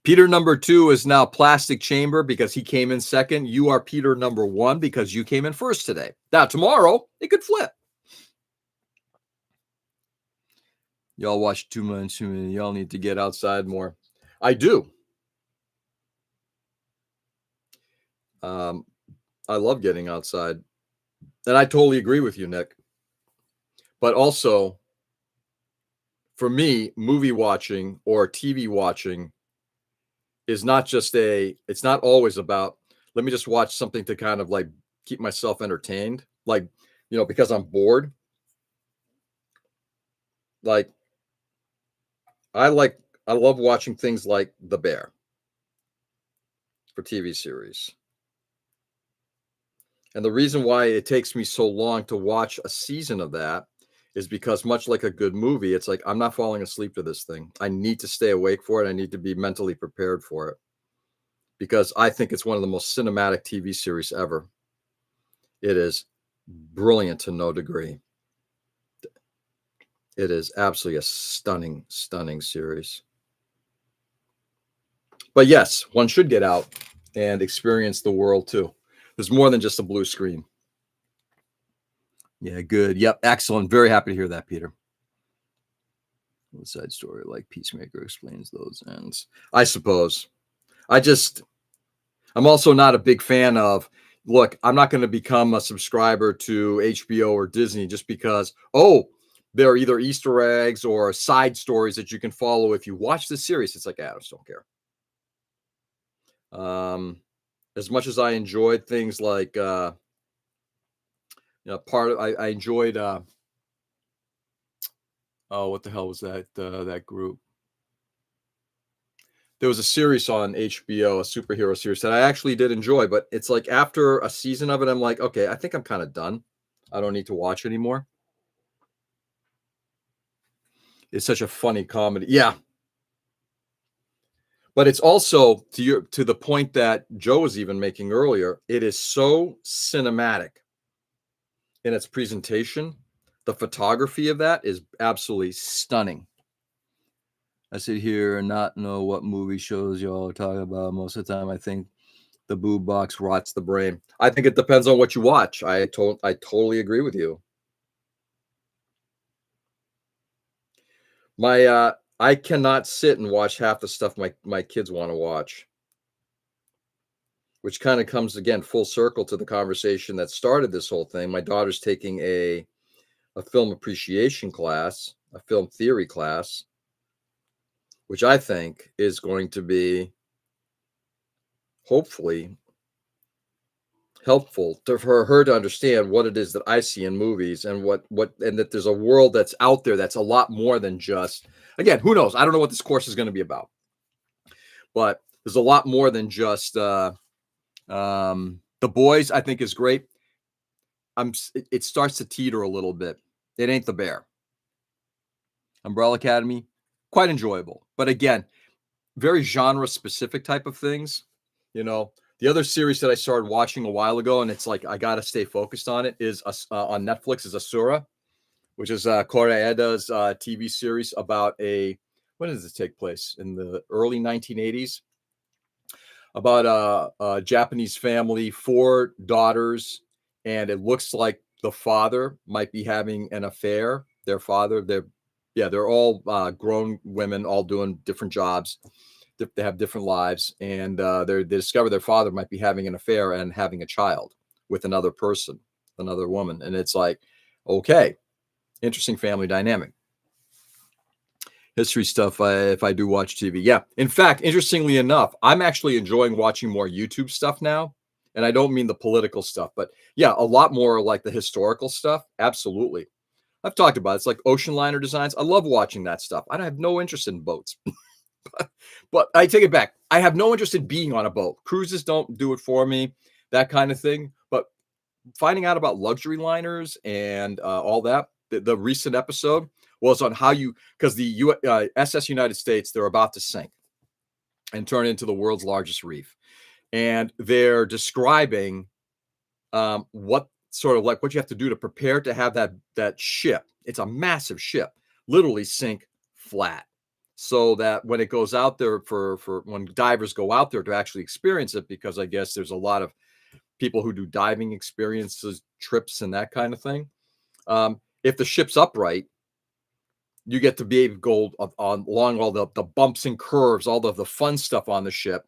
Peter number 2 is now Plastic Chamber because he came in second. You are Peter number 1 because you came in first today. Now, tomorrow, it could flip. Y'all watch too much. Y'all need to get outside more. I do. I love getting outside. And I totally agree with you, Nick. But also, for me, movie watching or TV watching is not just it's not always about, let me just watch something to kind of like keep myself entertained. Like, because I'm bored. Like, I love watching things like The Bear for TV series. And the reason why it takes me so long to watch a season of that is because, much like a good movie, it's like I'm not falling asleep to this thing. I need to stay awake for it. I need to be mentally prepared for it because I think it's one of the most cinematic TV series ever. It is brilliant to no degree. It is absolutely a stunning, stunning series. But yes, one should get out and experience the world too. There's more than just a blue screen. Yeah, good. Yep, excellent. Very happy to hear that, Peter. What side story like Peacemaker explains those ends? I suppose. I'm also not a big fan of. Look, I'm not going to become a subscriber to HBO or Disney just because, there are either Easter eggs or side stories that you can follow if you watch the series. It's like, I just don't care. As much as I enjoyed things like, I enjoyed, what the hell was that group? There was a series on HBO, a superhero series that I actually did enjoy, but it's like after a season of it, I'm like, okay, I think I'm kind of done. I don't need to watch anymore. It's such a funny comedy. Yeah. But it's also to the point that Joe was even making earlier, it is so cinematic in its presentation. The photography of that is absolutely stunning. I sit here and not know what movie shows y'all are talking about. Most of the time, I think the boob box rots the brain. I think it depends on what you watch. I totally agree with you. I cannot sit and watch half the stuff my kids want to watch, which kind of comes again full circle to the conversation that started this whole thing. My daughter's taking a film appreciation class, a film theory class, which I think is going to be hopefully helpful for her to understand what it is that I see in movies and and that there's a world that's out there that's a lot more than just, again, who knows? I don't know what this course is going to be about, but there's a lot more than just The Boys. I think is great. It starts to teeter a little bit. It ain't The Bear. Umbrella Academy, quite enjoyable, but again, very genre specific type of things. The other series that I started watching a while ago, and it's like I got to stay focused on it, is on Netflix, is Asura, which is Koreeda's TV series about when does it take place? In the early 1980s, about a Japanese family, 4 daughters, and it looks like the father might be having an affair. Their father, they're all grown women, all doing different jobs. They have different lives, and they discover their father might be having an affair and having a child with another person, another woman. And it's like, okay, interesting family dynamic. History stuff, if I do watch TV. Yeah. In fact, interestingly enough, I'm actually enjoying watching more YouTube stuff now. And I don't mean the political stuff, but yeah, a lot more like the historical stuff. Absolutely. I've talked about it. It's like ocean liner designs. I love watching that stuff. I have no interest in boats. But I take it back. I have no interest in being on a boat. Cruises don't do it for me, that kind of thing. But finding out about luxury liners and all that, the recent episode was on how because the SS United States, they're about to sink and turn into the world's largest reef. And they're describing what sort of like what you have to do to prepare to have that ship. It's a massive ship, literally sink flat. So that when it goes out there for when divers go out there to actually experience it, because I guess there's a lot of people who do diving experiences, trips, and that kind of thing. If the ship's upright, you get to be able to go along all the bumps and curves, all the fun stuff on the ship.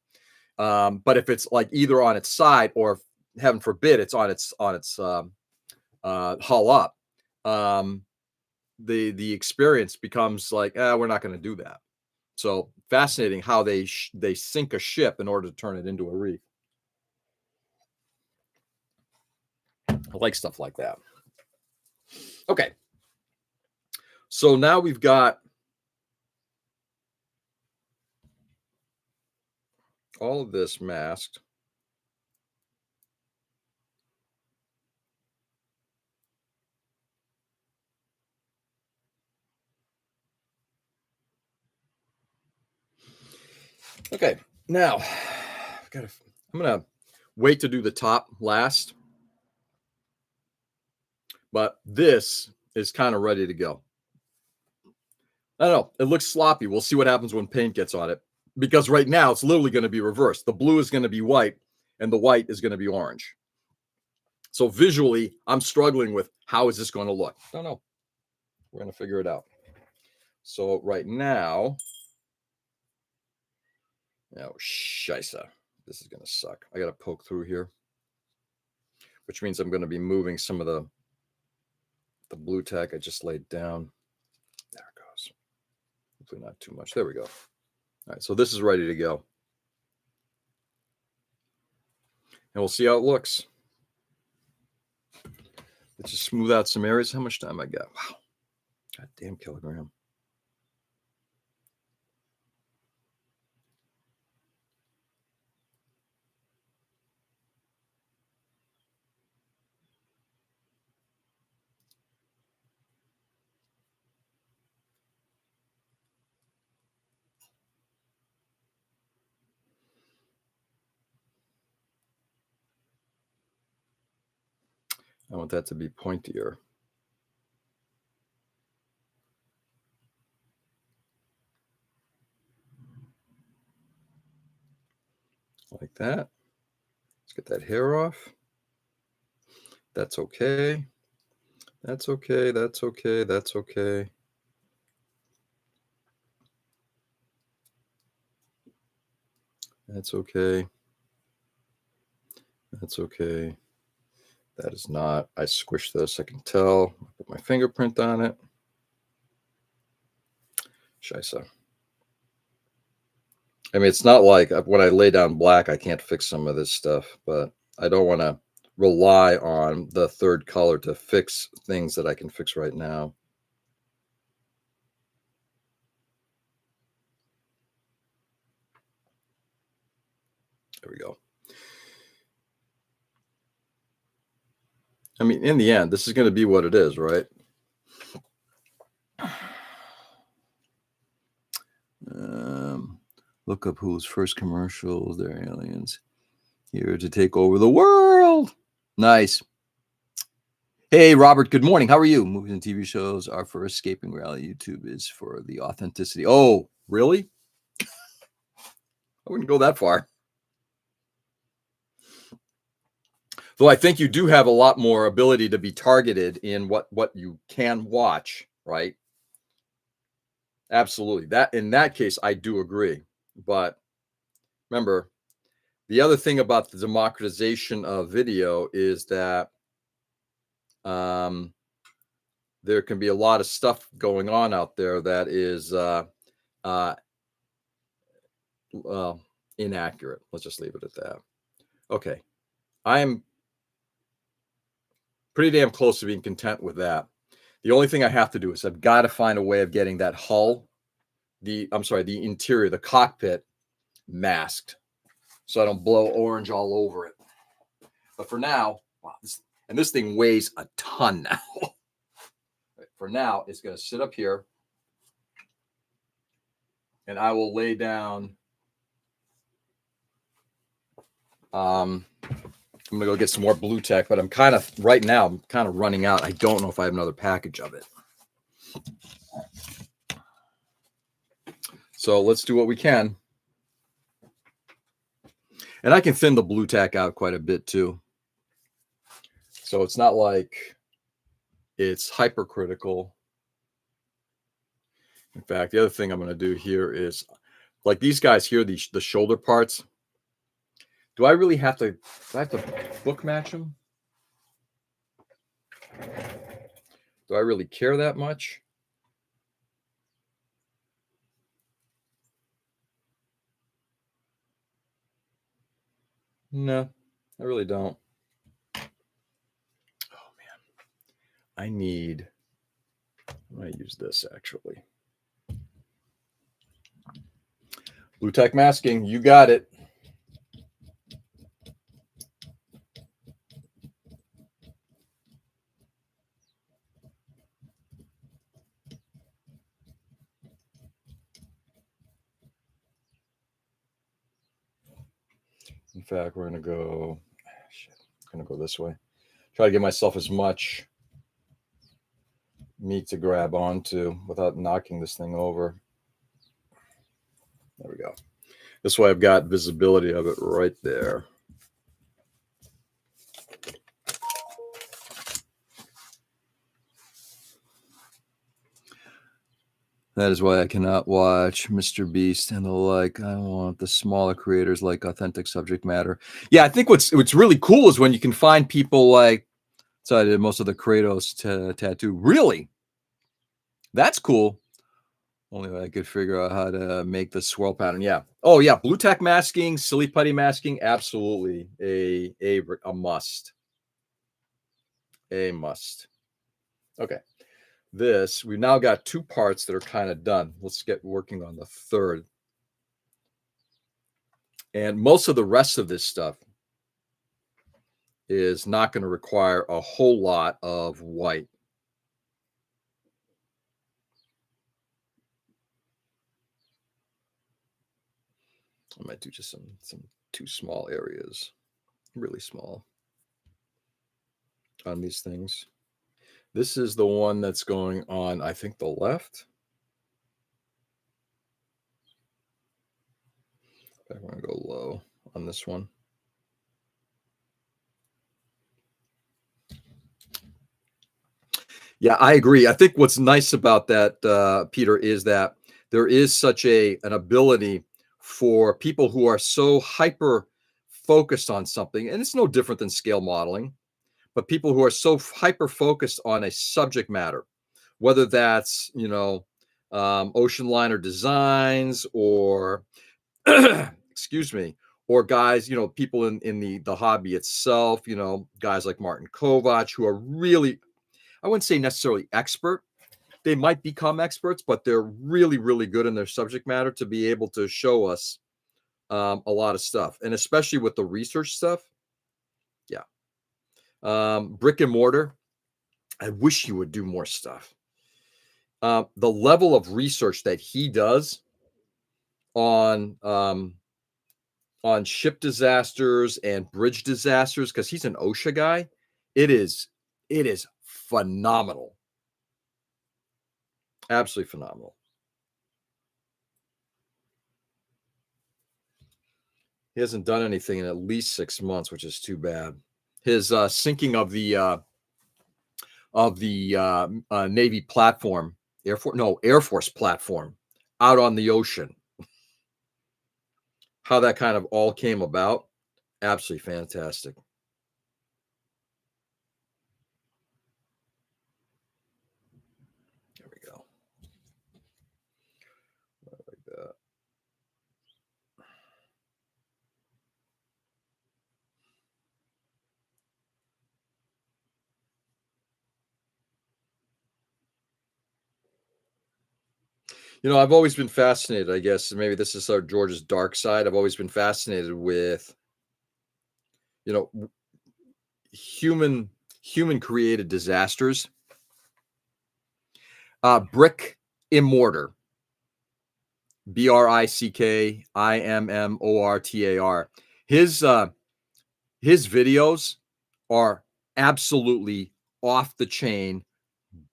But if it's like either on its side or, heaven forbid, it's on its hull up, the experience becomes like, we're not going to do that. So fascinating how they sink a ship in order to turn it into a reef. I like stuff like that. Okay. So now we've got all of this masked. Okay, now I'm gonna wait to do the top last, but this is kind of ready to go. I don't know. It looks sloppy. We'll see what happens when paint gets on it, because right now it's literally going to be reversed. The blue is going to be white, and the white is going to be orange. So visually, I'm struggling with how is this going to look? Don't know. We're going to figure it out. So right now, oh, scheisse. This is going to suck. I got to poke through here, which means I'm going to be moving some of the blue tack I just laid down. There it goes. Hopefully not too much. There we go. All right, so this is ready to go. And we'll see how it looks. Let's just smooth out some areas. How much time I got? Wow. God damn kilogram. I want that to be pointier. Like that. Let's get that hair off. That's okay. That's okay. That's okay. That's okay. That's okay. That's okay. That is not. I squished this. I can tell. I put my fingerprint on it. Scheisse. I mean, it's not like when I lay down black, I can't fix some of this stuff, but I don't want to rely on the third color to fix things that I can fix right now. There we go. I mean, in the end, this is going to be what it is, right? Look up whose first commercials. They're aliens here to take over the world. Nice. Hey, Robert, good morning. How are you? Movies and TV shows are for escaping reality. YouTube is for the authenticity. Oh, really? I wouldn't go that far. Though I think you do have a lot more ability to be targeted in what you can watch, right? Absolutely. That in that case, I do agree. But remember, the other thing about the democratization of video is that there can be a lot of stuff going on out there that is inaccurate. Let's just leave it at that. Okay. I'm pretty damn close to being content with that. The only thing I have to do is I've got to find a way of getting that hull, the interior, the cockpit masked so I don't blow orange all over it. But for now, wow, this thing weighs a ton now. For now, it's going to sit up here and I will lay down. I'm going to go get some more blue tack, but I'm kind of running out. I don't know if I have another package of it. So let's do what we can. And I can thin the blue tack out quite a bit too. So it's not like it's hypercritical. In fact, the other thing I'm going to do here is like these guys here, the shoulder parts. Do I really have to book match them? Do I really care that much? No, I really don't. Oh man, I need. I'm going to use this actually. Blue tack masking, you got it. In fact, we're going to go. I'm going to go this way. Try to give myself as much meat to grab onto without knocking this thing over. There we go. This way I've got visibility of it right there. That is why I cannot watch Mr. Beast and the like. I want the smaller creators like authentic subject matter. Yeah, I think what's really cool is when you can find people like, so I did most of the Kratos tattoo. Really? That's cool. Only way I could figure out how to make the swirl pattern. Yeah. Oh yeah, blue tack masking, silly putty masking, absolutely a must. A must. Okay. We've now got 2 parts that are kind of done. Let's get working on the third. And most of the rest of this stuff is not going to require a whole lot of white. I might do just some too small areas, really small on these things. This is the one that's going on, I think, the left. I want to go low on this one. Yeah, I agree. I think what's nice about that, Peter, is that there is such an ability for people who are so hyper focused on something, and it's no different than scale modeling, but people who are so hyper focused on a subject matter, whether that's ocean liner designs or excuse me, or guys, people in the hobby itself, guys like Martin Kovac who are really, I wouldn't say necessarily expert. They might become experts, but they're really, really good in their subject matter to be able to show us a lot of stuff, and especially with the research stuff. Yeah. Brick and mortar. I wish you would do more stuff. The level of research that he does on ship disasters and bridge disasters, because he's an OSHA guy, it is phenomenal. Absolutely phenomenal. He hasn't done anything in at least 6 months, which is too bad. His sinking of the Navy platform, Air Force platform out on the ocean. How that kind of all came about, absolutely fantastic. There we go. Like that. I've always been fascinated, I guess, and maybe this is our George's dark side. I've always been fascinated with, human created disasters. Brick and mortar. BRICKIMMORTAR. His videos are absolutely off the chain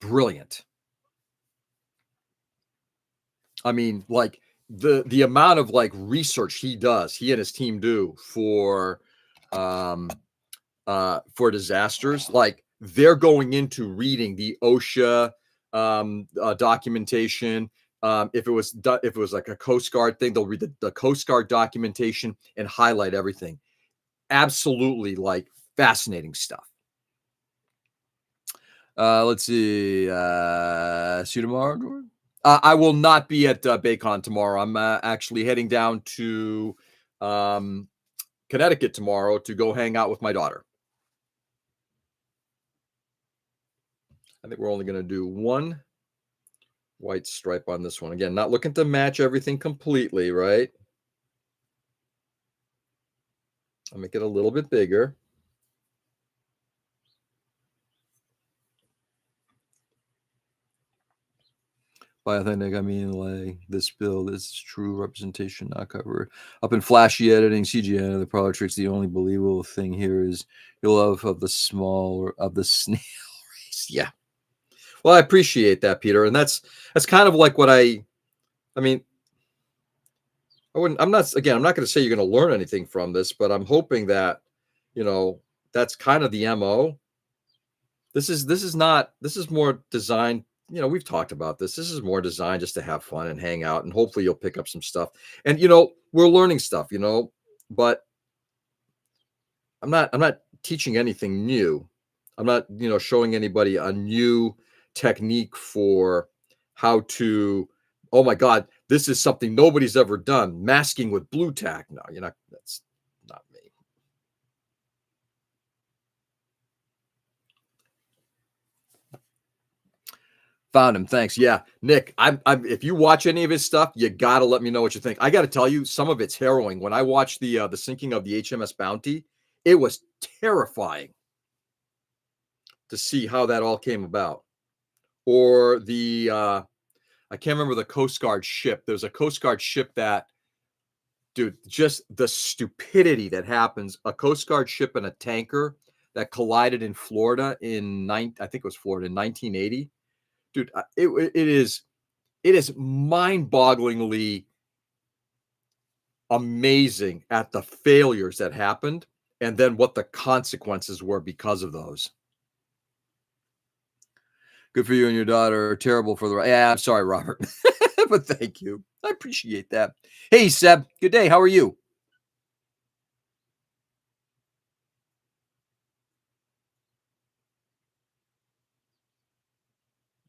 brilliant. I mean, like the amount of like research he and his team do for disasters, like they're going into reading the OSHA documentation. If it was like a Coast Guard thing, they'll read the Coast Guard documentation and highlight everything. Absolutely, like fascinating stuff. Let's see. See you tomorrow, Jordan? I will not be at Baycon tomorrow. I'm actually heading down to Connecticut tomorrow to go hang out with my daughter. I think we're only going to do one white stripe on this one. Again, not looking to match everything completely, right? I'll make it a little bit bigger. By authentic, I mean like this build is true representation, not cover. Up in flashy editing, CGI, the product tricks. The only believable thing here is your love of the small of the snail race. Yeah. Well, I appreciate that, Peter, and that's kind of like what I mean. I'm not going to say you're going to learn anything from this, but I'm hoping that that's kind of the MO. This is more designed we've talked about this. This is more designed just to have fun and hang out, and hopefully you'll pick up some stuff. And we're learning stuff, but I'm not teaching anything new. I'm not, showing anybody a new technique for how to, oh my God, this is something nobody's ever done. Masking with blue tack. No, that's not me. Found him. Thanks. Yeah, Nick. If you watch any of his stuff, you gotta let me know what you think. I gotta tell you, some of it's harrowing. When I watched the sinking of the HMS Bounty, it was terrifying to see how that all came about. Or the I can't remember the Coast Guard ship. There's a Coast Guard ship that, dude, just the stupidity that happens. A Coast Guard ship and a tanker that collided in Florida I think it was Florida in 1980. Dude, it is mind-bogglingly amazing at the failures that happened and then what the consequences were because of those. Good for you and your daughter. Terrible for the right. Yeah, I'm sorry, Robert, but thank you. I appreciate that. Hey, Seb. Good day. How are you?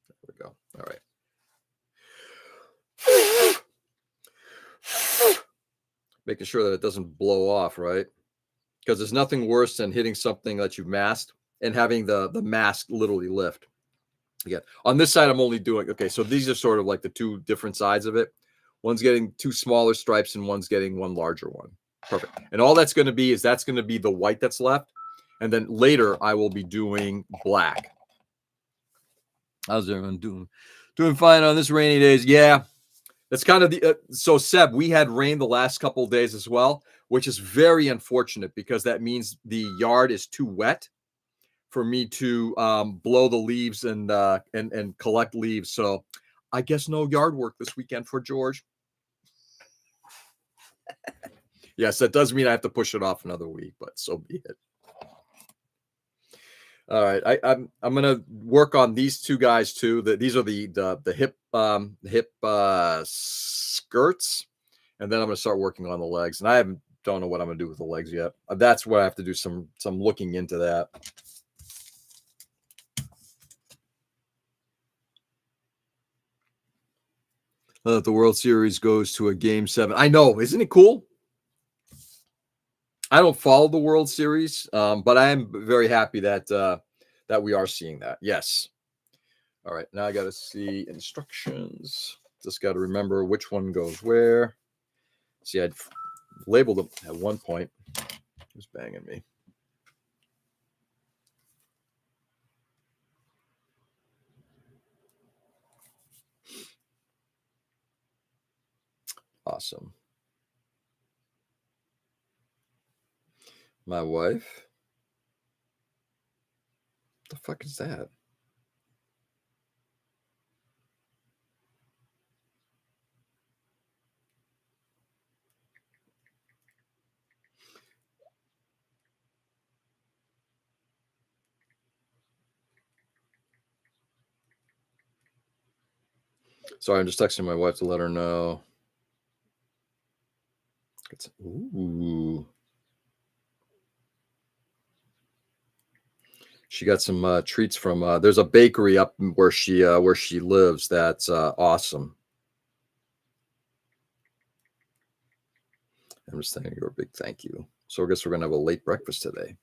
There we go. All right. Making sure that it doesn't blow off, right? Because there's nothing worse than hitting something that you've masked and having the mask literally lift. Again, on this side, I'm only doing, okay, so these are sort of like the two different sides of it. One's getting two smaller stripes and one's getting one larger one. Perfect. And all that's going to be is that's going to be the white that's left. And then later I will be doing black. How's everyone doing? Doing fine on this rainy days. Yeah, that's kind of the, so Seb, we had rain the last couple of days as well, which is very unfortunate because that means the yard is too wet for me to blow the leaves and collect leaves. So I guess no yard work this weekend for George. Yes, that does mean I have to push it off another week, but so be it. All right, I'm gonna work on these two guys too. These are the hip skirts, and then I'm gonna start working on the legs. And I don't know what I'm gonna do with the legs yet. That's where I have to do some looking into that. The World Series goes to a Game 7. I know, isn't it cool? I don't follow the World Series, but I am very happy that that we are seeing that. Yes. All right, now I got to see instructions. Just got to remember which one goes where. See, I'd labeled them at one point. Who's banging me? Awesome. My wife. What the fuck is that? Sorry, I'm just texting my wife to let her know. Ooh. She got some treats from. There's a bakery up where she lives. That's awesome. I'm just thanking her a big thank you. So I guess we're gonna have a late breakfast today.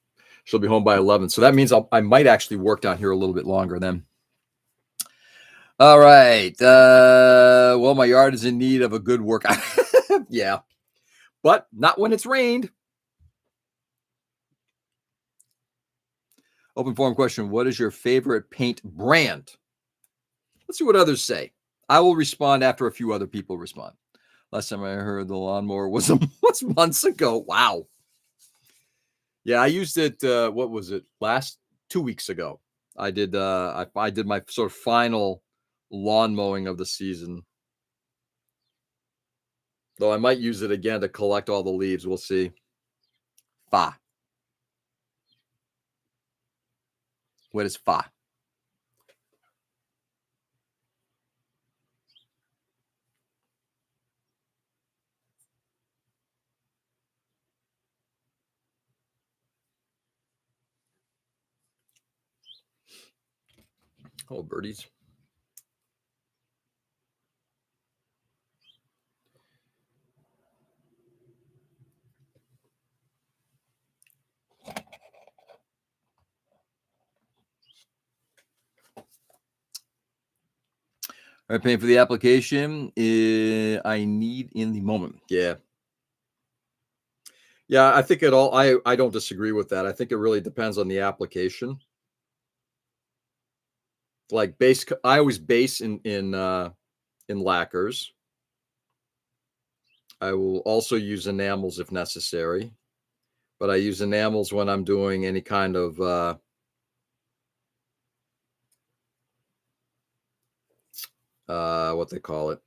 She'll be home by 11, so that means I might actually work down here a little bit longer then. All right. Well, my yard is in need of a good workout. Yeah, but not when it's rained. Open forum question. What is your favorite paint brand? Let's see what others say. I will respond after a few other people respond. Last time I heard the lawnmower was months ago. Wow. Yeah, I used it. What was it? 2 weeks ago. I did. I did my sort of final lawn mowing of the season. Though I might use it again to collect all the leaves. We'll see. Fa. What is fa? Oh, birdies. All right, paying for the application. I need in the moment. Yeah. Yeah, I think I don't disagree with that. I think it really depends on the application. Like I always base in lacquers. I will also use enamels if necessary, but I use enamels when I'm doing any kind of what they call it.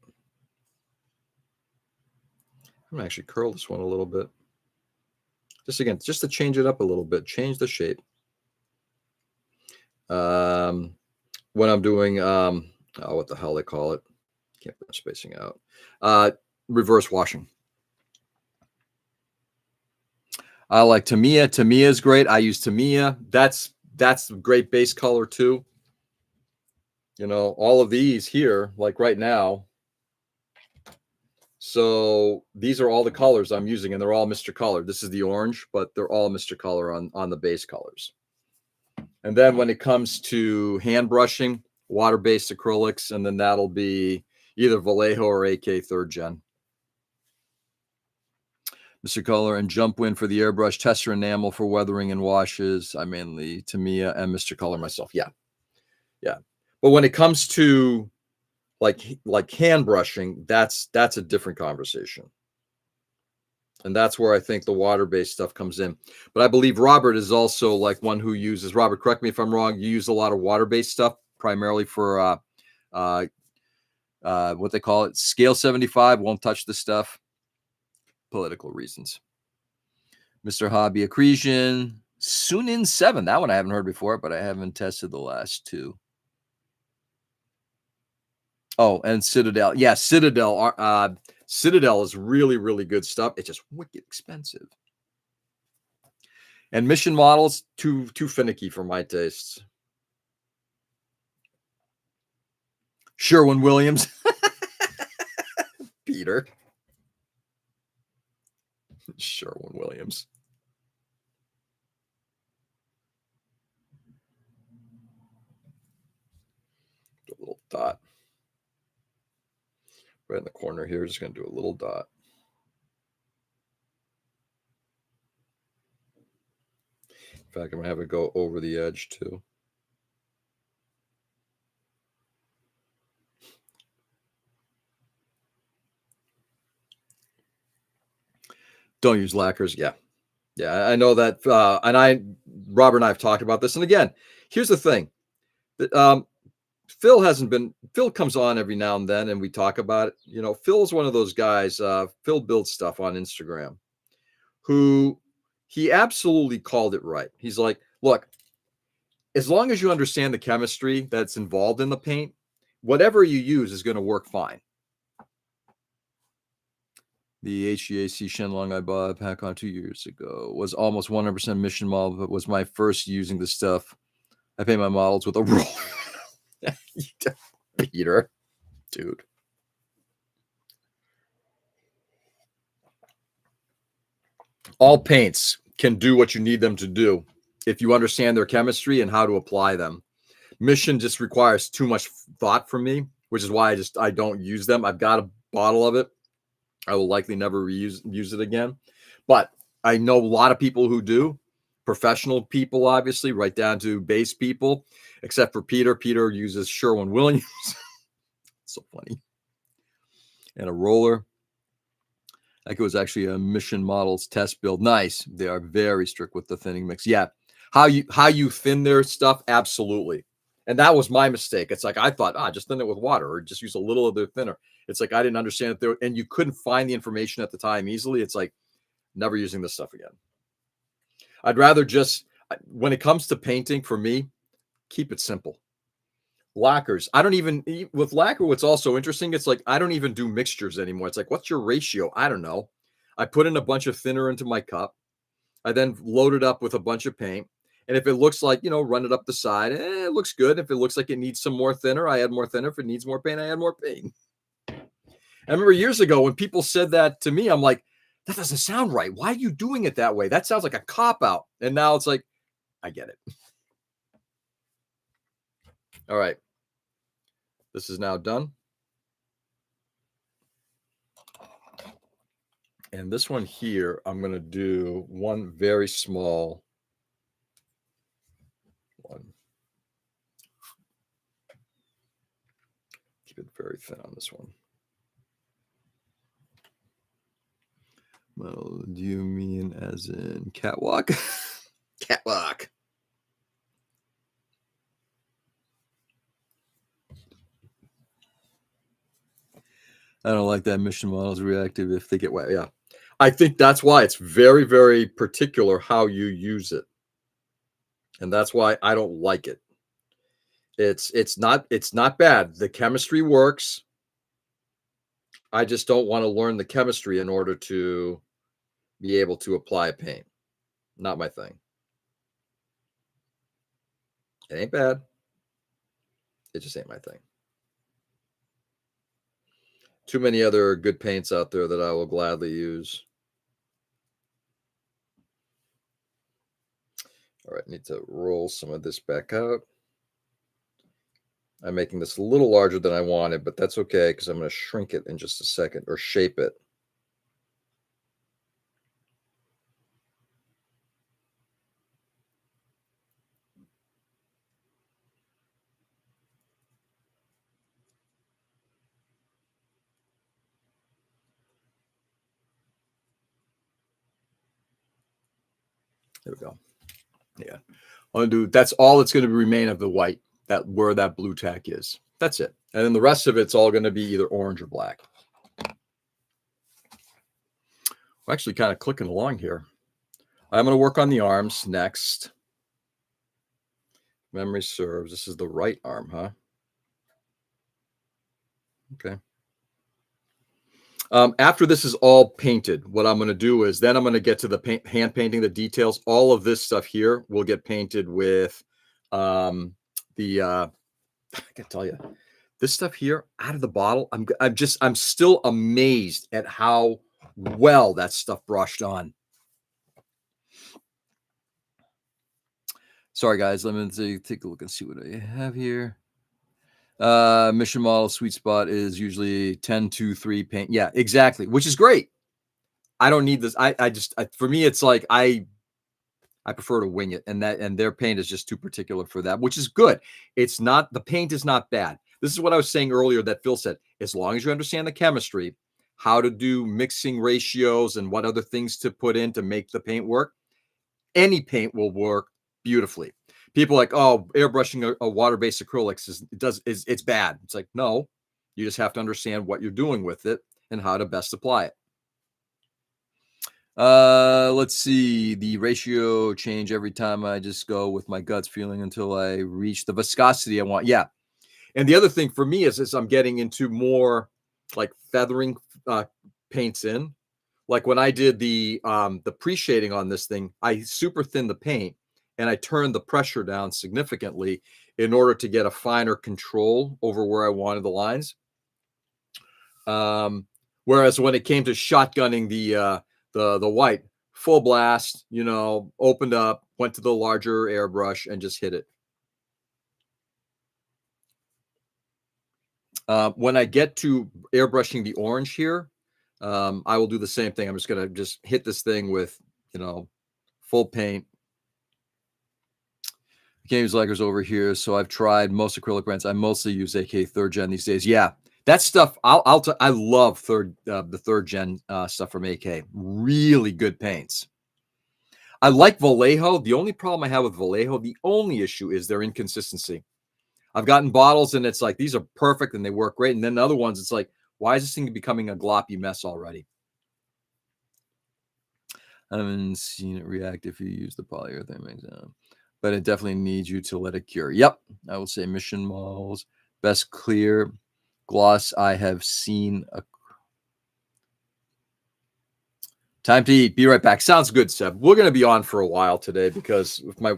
I'm gonna actually curl this one a little bit. Just to change it up a little bit, change the shape. When I'm doing what the hell they call it? Can't put spacing out. Reverse washing. I like Tamiya. Tamiya is great. I use Tamiya. That's a great base color too. You know, all of these here, like right now. So these are all the colors I'm using, and they're all Mr. Color. This is the orange, but they're all Mr. Color on the base colors. And then when it comes to hand brushing, water-based acrylics, and then that'll be either Vallejo or AK 3rd Gen. Mr. Color and Jump Wind for the airbrush, Tester enamel for weathering and washes. I mainly Tamiya and Mr. Color myself. Yeah. But when it comes to like hand brushing, that's a different conversation. And that's where I think the water-based stuff comes in. But I believe Robert is also like one who uses, Robert, correct me if I'm wrong, you use a lot of water-based stuff primarily for what they call it, scale 75, won't touch the stuff, political reasons. Mr. Hobby Accretion, Sunin 7, that one I haven't heard before, but I haven't tested the last two. Oh, and Citadel. Yeah, Citadel. Citadel is really, really good stuff. It's just wicked expensive. And Mission models, too finicky for my tastes. Sherwin-Williams. Peter. Sherwin-Williams. A little dot. Right in the corner here, just going to do a little dot. In fact, I'm going to have it go over the edge too. Don't use lacquers. Yeah, I know that. And Robert and I have talked about this. And again, here's the thing. Phil comes on every now and then and we talk about it. You know, Phil's one of those guys, Phil builds stuff on Instagram, who he absolutely called it right. He's like, look, as long as you understand the chemistry that's involved in the paint, whatever you use is going to work fine. The HGAC Shenlong I bought a pack on 2 years ago was almost 100% Mission model, but was my first using the stuff. I paint my models with a roller. Peter, dude. All paints can do what you need them to do if you understand their chemistry and how to apply them. Mission just requires too much thought from me, which is why I don't use them. I've got a bottle of it. I will likely never use it again. But I know a lot of people who do, professional people, obviously, right down to base people, except for Peter. Peter uses Sherwin-Williams. So funny. And a roller. Like it was actually a Mission models test build. Nice. They are very strict with the thinning mix. Yeah. How you thin their stuff? Absolutely. And that was my mistake. It's like I thought, just thin it with water or just use a little of their thinner. It's like I didn't understand it, and you couldn't find the information at the time easily. It's like never using this stuff again. I'd rather just, when it comes to painting, for me, keep it simple. Lacquers. I don't even, with lacquer, what's also interesting, it's like I don't even do mixtures anymore. It's like, what's your ratio? I don't know. I put in a bunch of thinner into my cup. I then load it up with a bunch of paint. And if it looks like, run it up the side, it looks good. If it looks like it needs some more thinner, I add more thinner. If it needs more paint, I add more paint. I remember years ago when people said that to me, I'm like, that doesn't sound right. Why are you doing it that way? That sounds like a cop out. And now it's like, I get it. All right. This is now done. And this one here, I'm going to do one very small one. Keep it very thin on this one. Well, do you mean as in catwalk? Catwalk. I don't like that mission models reactive if they get wet. Yeah. I think that's why it's very, very particular how you use it. And that's why I don't like it. It's not bad. The chemistry works. I just don't want to learn the chemistry in order to be able to apply a paint. Not my thing. It ain't bad. It just ain't my thing. Too many other good paints out there that I will gladly use. All right, need to roll some of this back out. I'm making this a little larger than I wanted, but that's okay because I'm going to shrink it in just a second, or shape it. There we go. Yeah. That's all that's going to remain of the white, that where that blue tack is. That's it. And then the rest of it's all going to be either orange or black. We're actually kind of clicking along here. I'm going to work on the arms next. Memory serves. This is the right arm, huh? Okay. After this is all painted, what I'm going to do is then I'm going to get to the hand painting, the details. All of this stuff here will get painted with I can tell you, this stuff here out of the bottle. I'm still amazed at how well that stuff brushed on. Sorry, guys. Let me take a look and see what I have here. Mission model sweet spot is usually 10-2-3 paint. Yeah, exactly, which is great. I don't need this. For me, it's like I prefer to wing it, and their paint is just too particular for that, which is good. The paint is not bad. This is what I was saying earlier that Phil said. As long as you understand the chemistry, how to do mixing ratios and what other things to put in to make the paint work, any paint will work beautifully. People are like, oh, airbrushing a water-based acrylics it's bad. It's like, no, you just have to understand what you're doing with it and how to best apply it. Let's see. The ratio change every time I just go with my guts feeling until I reach the viscosity I want. Yeah. And the other thing for me is I'm getting into more like feathering paints in. Like when I did the pre-shading on this thing, I super thinned the paint and I turned the pressure down significantly in order to get a finer control over where I wanted the lines. Whereas when it came to shotgunning the white, full blast, opened up, went to the larger airbrush and just hit it. When I get to airbrushing the orange here, I will do the same thing. I'm just going to hit this thing with, full paint. Games Lagers over here. So I've tried most acrylic brands. I mostly use AK 3rd Gen these days. Yeah, that stuff. I love the 3rd Gen stuff from AK. Really good paints. I like Vallejo. The only problem I have with Vallejo, the only issue is their inconsistency. I've gotten bottles and it's like, these are perfect and they work great. And then the other ones, it's like, why is this thing becoming a gloppy mess already? I haven't seen it react if you use the polyurethane, but it definitely needs you to let it cure. Yep, I will say Mission Malls, best clear gloss I have seen. Time to eat. Be right back. Sounds good, Seb. We're going to be on for a while today because my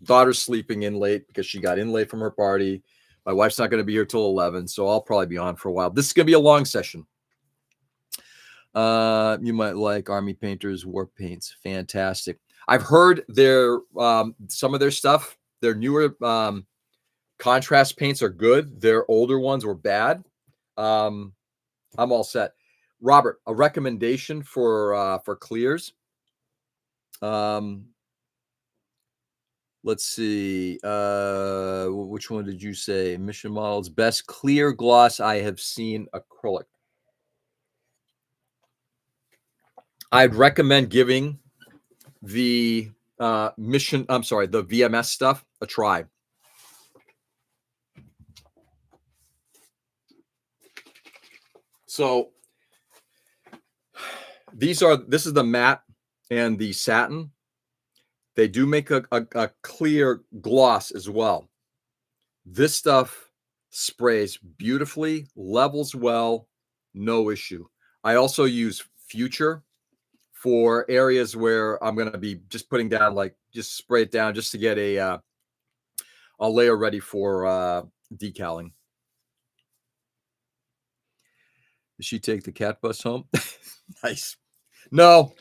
daughter's sleeping in late because she got in late from her party. My wife's not going to be here till 11, so I'll probably be on for a while. This is going to be a long session. You might like Army Painters War Paints. Fantastic. I've heard their some of their stuff. Their newer contrast paints are good. Their older ones were bad. I'm all set. Robert, a recommendation for clears. Let's see. Which one did you say? Mission Models best clear gloss I have seen acrylic. I'd recommend giving the the VMS stuff a try. So this is the matte and the satin. They do make a clear gloss as well. This stuff sprays beautifully, levels well, no issue. I also use Future for areas where I'm going to be just putting down, like just spray it down just to get a layer ready for decaling. Did she take the cat bus home? Nice. No,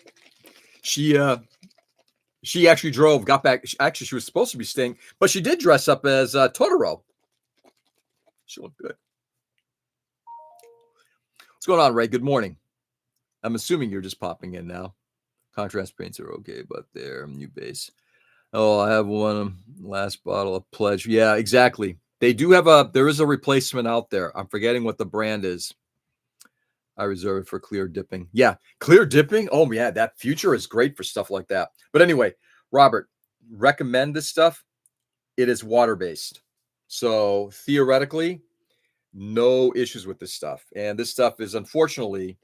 she actually drove, got back. Actually, she was supposed to be staying, but she did dress up as Totoro. She looked good. What's going on, Ray? Good morning. I'm assuming you're just popping in now. Contrast paints are okay, but they're new base. Oh, I have one last bottle of Pledge. Yeah, exactly. They do have there is a replacement out there. I'm forgetting what the brand is. I reserve it for clear dipping. Yeah, clear dipping. Oh, yeah, that Future is great for stuff like that. But anyway, Robert, recommend this stuff. It is water-based. So theoretically, no issues with this stuff. And this stuff is unfortunately,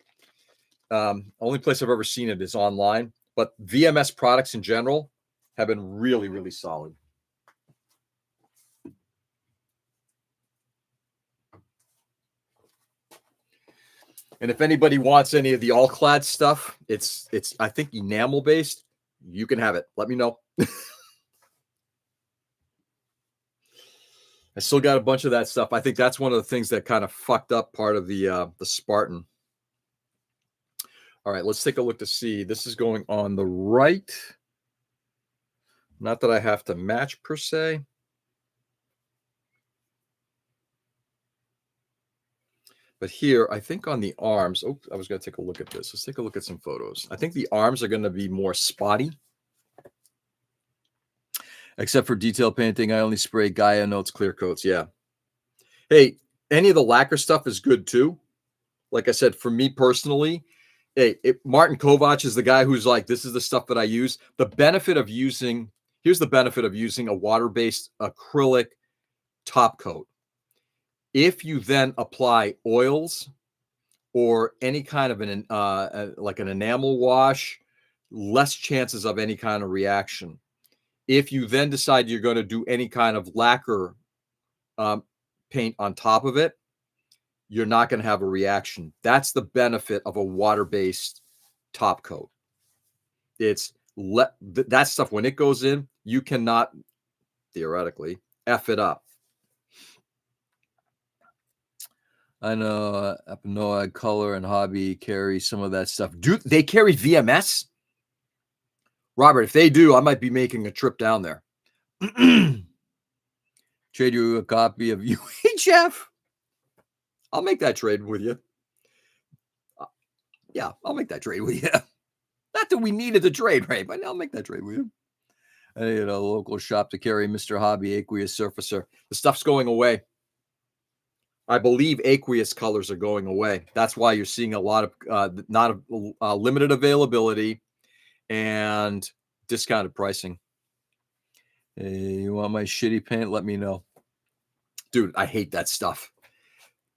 only place I've ever seen it is online. But VMS products in general have been really, really solid. And if anybody wants any of the all-clad stuff, it's I think enamel based. You can have it. Let me know. I still got a bunch of that stuff. I think that's one of the things that kind of fucked up part of the Spartan. All right, let's take a look to see. This is going on the right. Not that I have to match per se. But here, I think on the arms, oh, I was going to take a look at this. Let's take a look at some photos. I think the arms are going to be more spotty. Except for detail painting, I only spray Gaia Notes clear coats. Yeah. Hey, any of the lacquer stuff is good too. Like I said, for me personally, Martin Kovac is the guy who's like, this is the stuff that I use. Here's the benefit of using a water-based acrylic top coat. If you then apply oils or any kind of like an enamel wash, less chances of any kind of reaction. If you then decide you're going to do any kind of lacquer paint on top of it, you're not going to have a reaction. That's the benefit of a water-based top coat. It's that stuff, when it goes in, you cannot theoretically F it up. I know Apnoa Color and Hobby carry some of that stuff. Do they carry VMS? Robert, if they do, I might be making a trip down there. Trade you a copy of UHF. I'll make that trade with you. Yeah, I'll make that trade with you. Not that we needed the trade, right? But I'll make that trade with you. I need a local shop to carry Mr. Hobby Aqueous Surfacer. The stuff's going away. I believe aqueous colors are going away. That's why you're seeing a lot of not a limited availability and discounted pricing. Hey, you want my shitty paint? Let me know. Dude, I hate that stuff.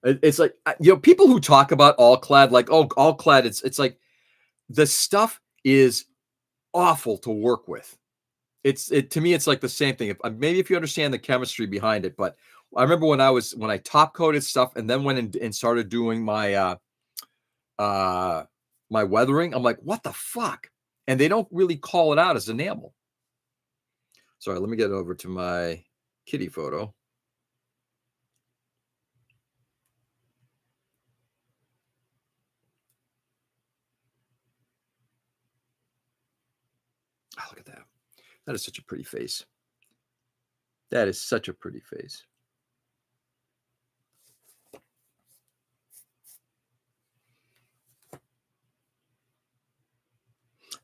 It's like, people who talk about all clad, like, oh, all clad, it's like the stuff is awful to work with. To me, it's like the same thing. Maybe if you understand the chemistry behind it, but I remember when I top coated stuff and then went and started doing my my weathering. I'm like, what the fuck? And they don't really call it out as enamel. Sorry, let me get over to my kitty photo. Oh, look at that. That is such a pretty face. That is such a pretty face.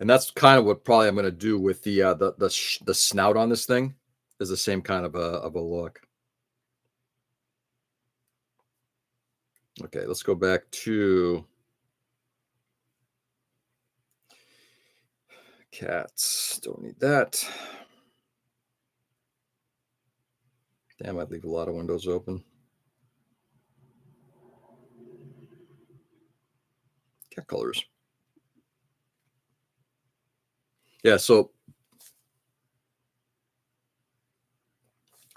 And that's kind of what probably I'm going to do with the snout on this thing, is the same kind of a look. Okay, let's go back to cats. Don't need that. Damn, I'd leave a lot of windows open. Cat colors. Yeah, so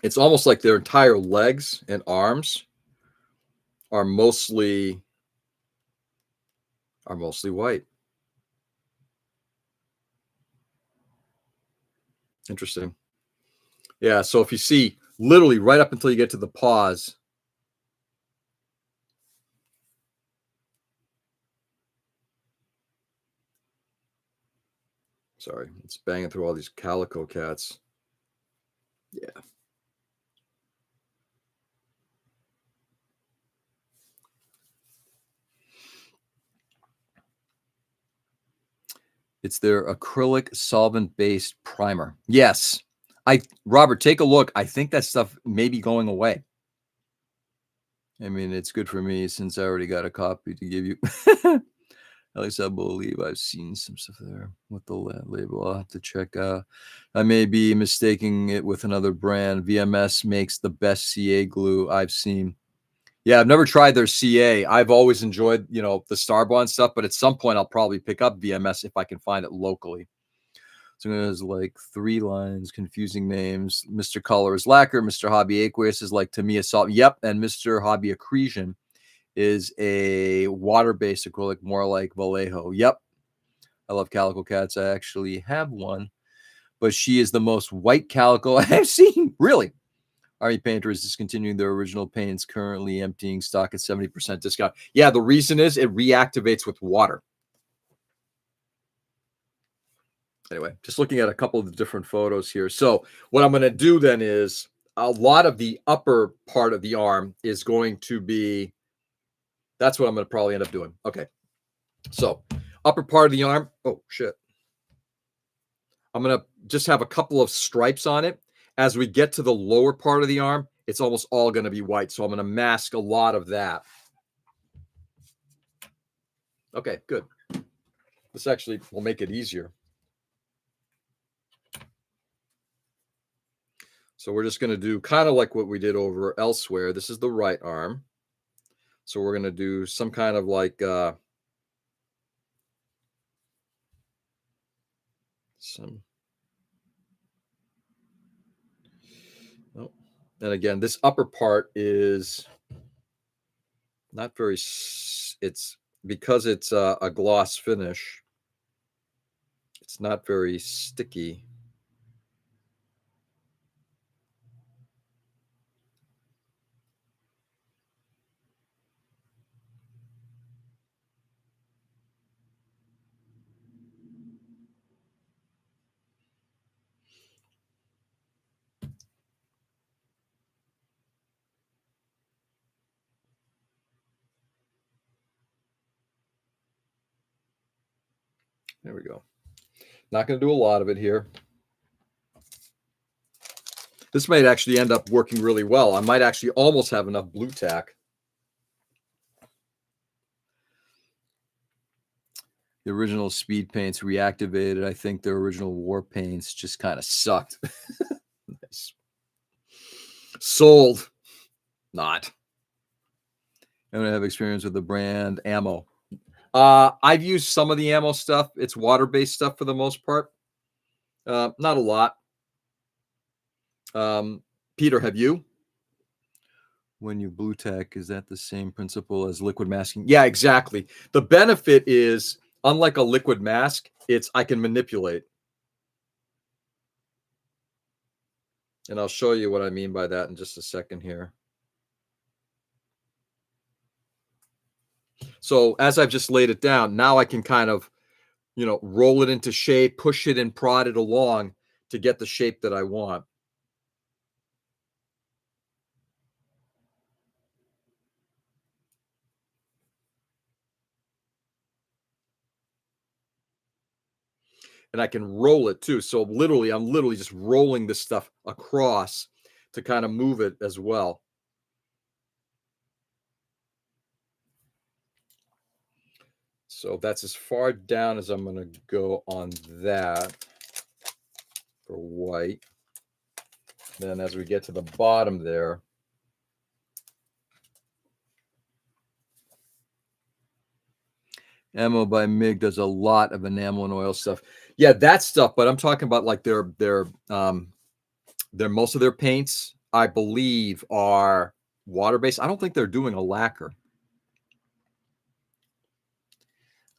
it's almost like their entire legs and arms are mostly white. Interesting. Yeah, so if you see literally right up until you get to the paws, sorry, it's banging through all these calico cats. Yeah. It's their acrylic solvent-based primer. Yes. Robert, take a look. I think that stuff may be going away. I mean, it's good for me since I already got a copy to give you. At least I believe I've seen some stuff there with the label. I'll have to check out. I may be mistaking it with another brand. VMS makes the best CA glue I've seen. Yeah, I've never tried their CA. I've always enjoyed, the Starbond stuff, but at some point I'll probably pick up VMS if I can find it locally. So there's like 3 lines, confusing names. Mr. Color is lacquer. Mr. Hobby Aqueous is like Tamiya salt. Yep, and Mr. Hobby Accretion is a water-based acrylic, more like Vallejo. Yep, I love calico cats. I actually have one, but she is the most white calico I have seen. Really. Army Painter is discontinuing their original paints, currently emptying stock at 70% discount. Yeah, the reason is it reactivates with water. Anyway, just looking at a couple of the different photos here. So what I'm going to do then is a lot of the upper part of the arm is going to be, that's what I'm going to probably end up doing. Okay. So upper part of the arm. Oh, shit. I'm going to just have a couple of stripes on it. As we get to the lower part of the arm, it's almost all going to be white. So I'm going to mask a lot of that. Okay, good. This actually will make it easier. So we're just going to do kind of like what we did over elsewhere. This is the right arm. So we're going to do some kind of like some. Oh. And again, this upper part is not very, it's because it's a gloss finish. It's not very sticky. There we go. Not going to do a lot of it here. This might actually end up working really well. I might actually almost have enough blue tack. The original speed paints reactivated. I think the original war paints just kind of sucked. Nice. Sold. Not. I'm going to have experience with the brand ammo. I've used some of the ammo stuff. It's water-based stuff for the most part. Not a lot. Peter, have you? When you blue tack, is that the same principle as liquid masking? Yeah, exactly. The benefit is Unlike a liquid mask, it's I can manipulate. And I'll show you what I mean by that in just a second here. So as I've just laid it down, now I can kind of, roll it into shape, push it and prod it along to get the shape that I want. And I can roll it too. So literally, I'm literally just rolling this stuff across to kind of move it as well. So that's as far down as I'm going to go on that for white. Then as we get to the bottom there, Ammo by MIG does a lot of enamel and oil stuff. Yeah, that stuff, but I'm talking about like their most of their paints, I believe, are water-based. I don't think they're doing a lacquer.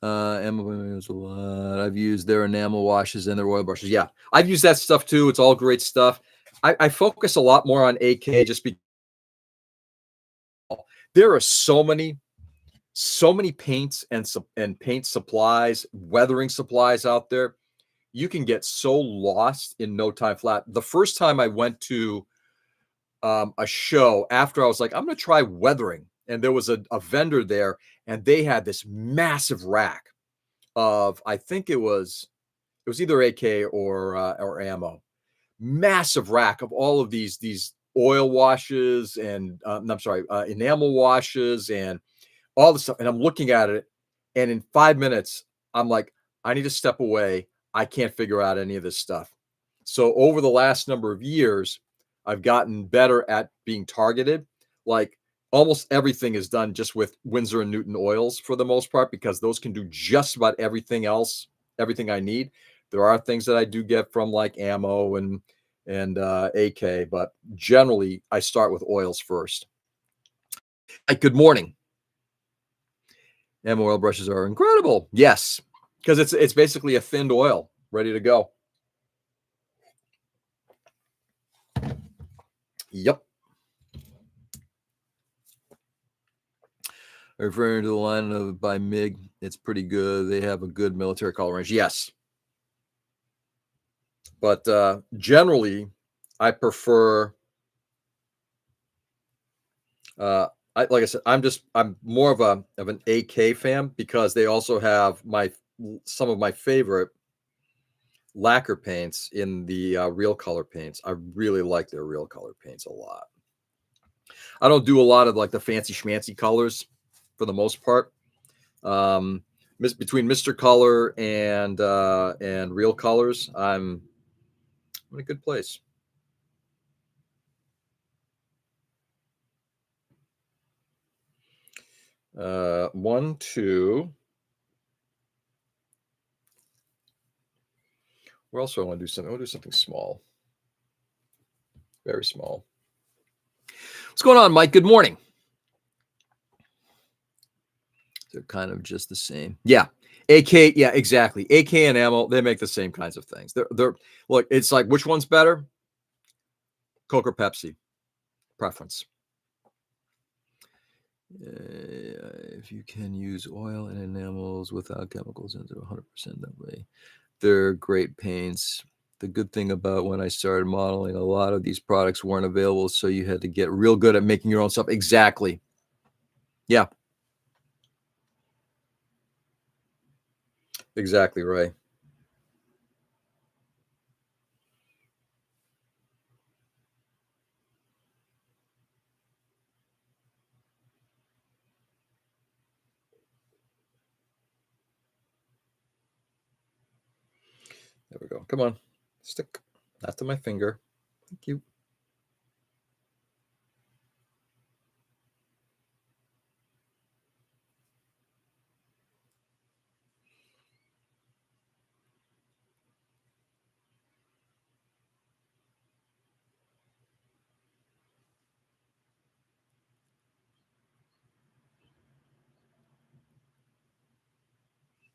Ammo a lot. I've used their enamel washes and their oil brushes. Yeah, I've used that stuff too. It's all great stuff. I focus a lot more on AK just because there are so many paints and paint supplies, weathering supplies out there. You can get so lost in no time flat. The first time I went to a show after I was like, I'm going to try weathering. And there was a vendor there, and they had this massive rack of, I think it was either AK or ammo, massive rack of all of these oil washes and I'm sorry, enamel washes and all this stuff. And I'm looking at it, and in 5 minutes, I'm like, I need to step away. I can't figure out any of this stuff. So over the last number of years, I've gotten better at being targeted. Like almost everything is done just with Winsor and Newton oils for the most part, because those can do just about everything else, everything I need. There are things that I do get from like ammo and AK, but generally I start with oils first. Like, good morning. Ammo oil brushes are incredible. Yes, because it's basically a thinned oil ready to go. Yep. Referring to the line of by MIG, it's pretty good. They have a good military color range. Yes, but generally, I prefer. Uh, like I said, I'm more of an AK fan because they also have some of my favorite lacquer paints in the real color paints. I really like their real color paints a lot. I don't do a lot of like the fancy schmancy colors for the most part. Um, Between Mr. Color and real colors, I'm in a good place. One, two. Where else do I want to do something? I want to do something small, very small. What's going on, Mike? Good morning. They're kind of just the same. Yeah. AK, yeah, exactly. AK and ammo, they make the same kinds of things. They're look, it's like which one's better? Coke or Pepsi? Preference. If you can use oil and enamels without chemicals into 100% that way. They're great paints. The good thing about when I started modeling, a lot of these products weren't available, so you had to get real good at making your own stuff. Exactly. Yeah. Exactly right. There we go. Come on. Stick. Not to my finger. Thank you.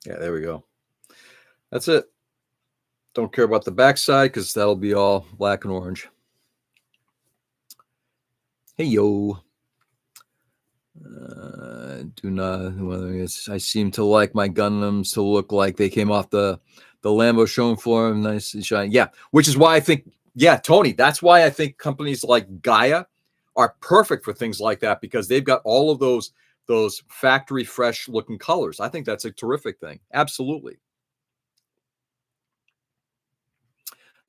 Yeah, there we go. That's it. Don't care about the backside because that'll be all black and orange. Hey, yo. Do not. I seem to like my Gundams to look like they came off the Lambo showing floor, nice and shiny. Yeah, which is why I think, yeah, Tony. That's why I think companies like Gaia are perfect for things like that because they've got all of those factory fresh looking colors. I think that's a terrific thing. Absolutely.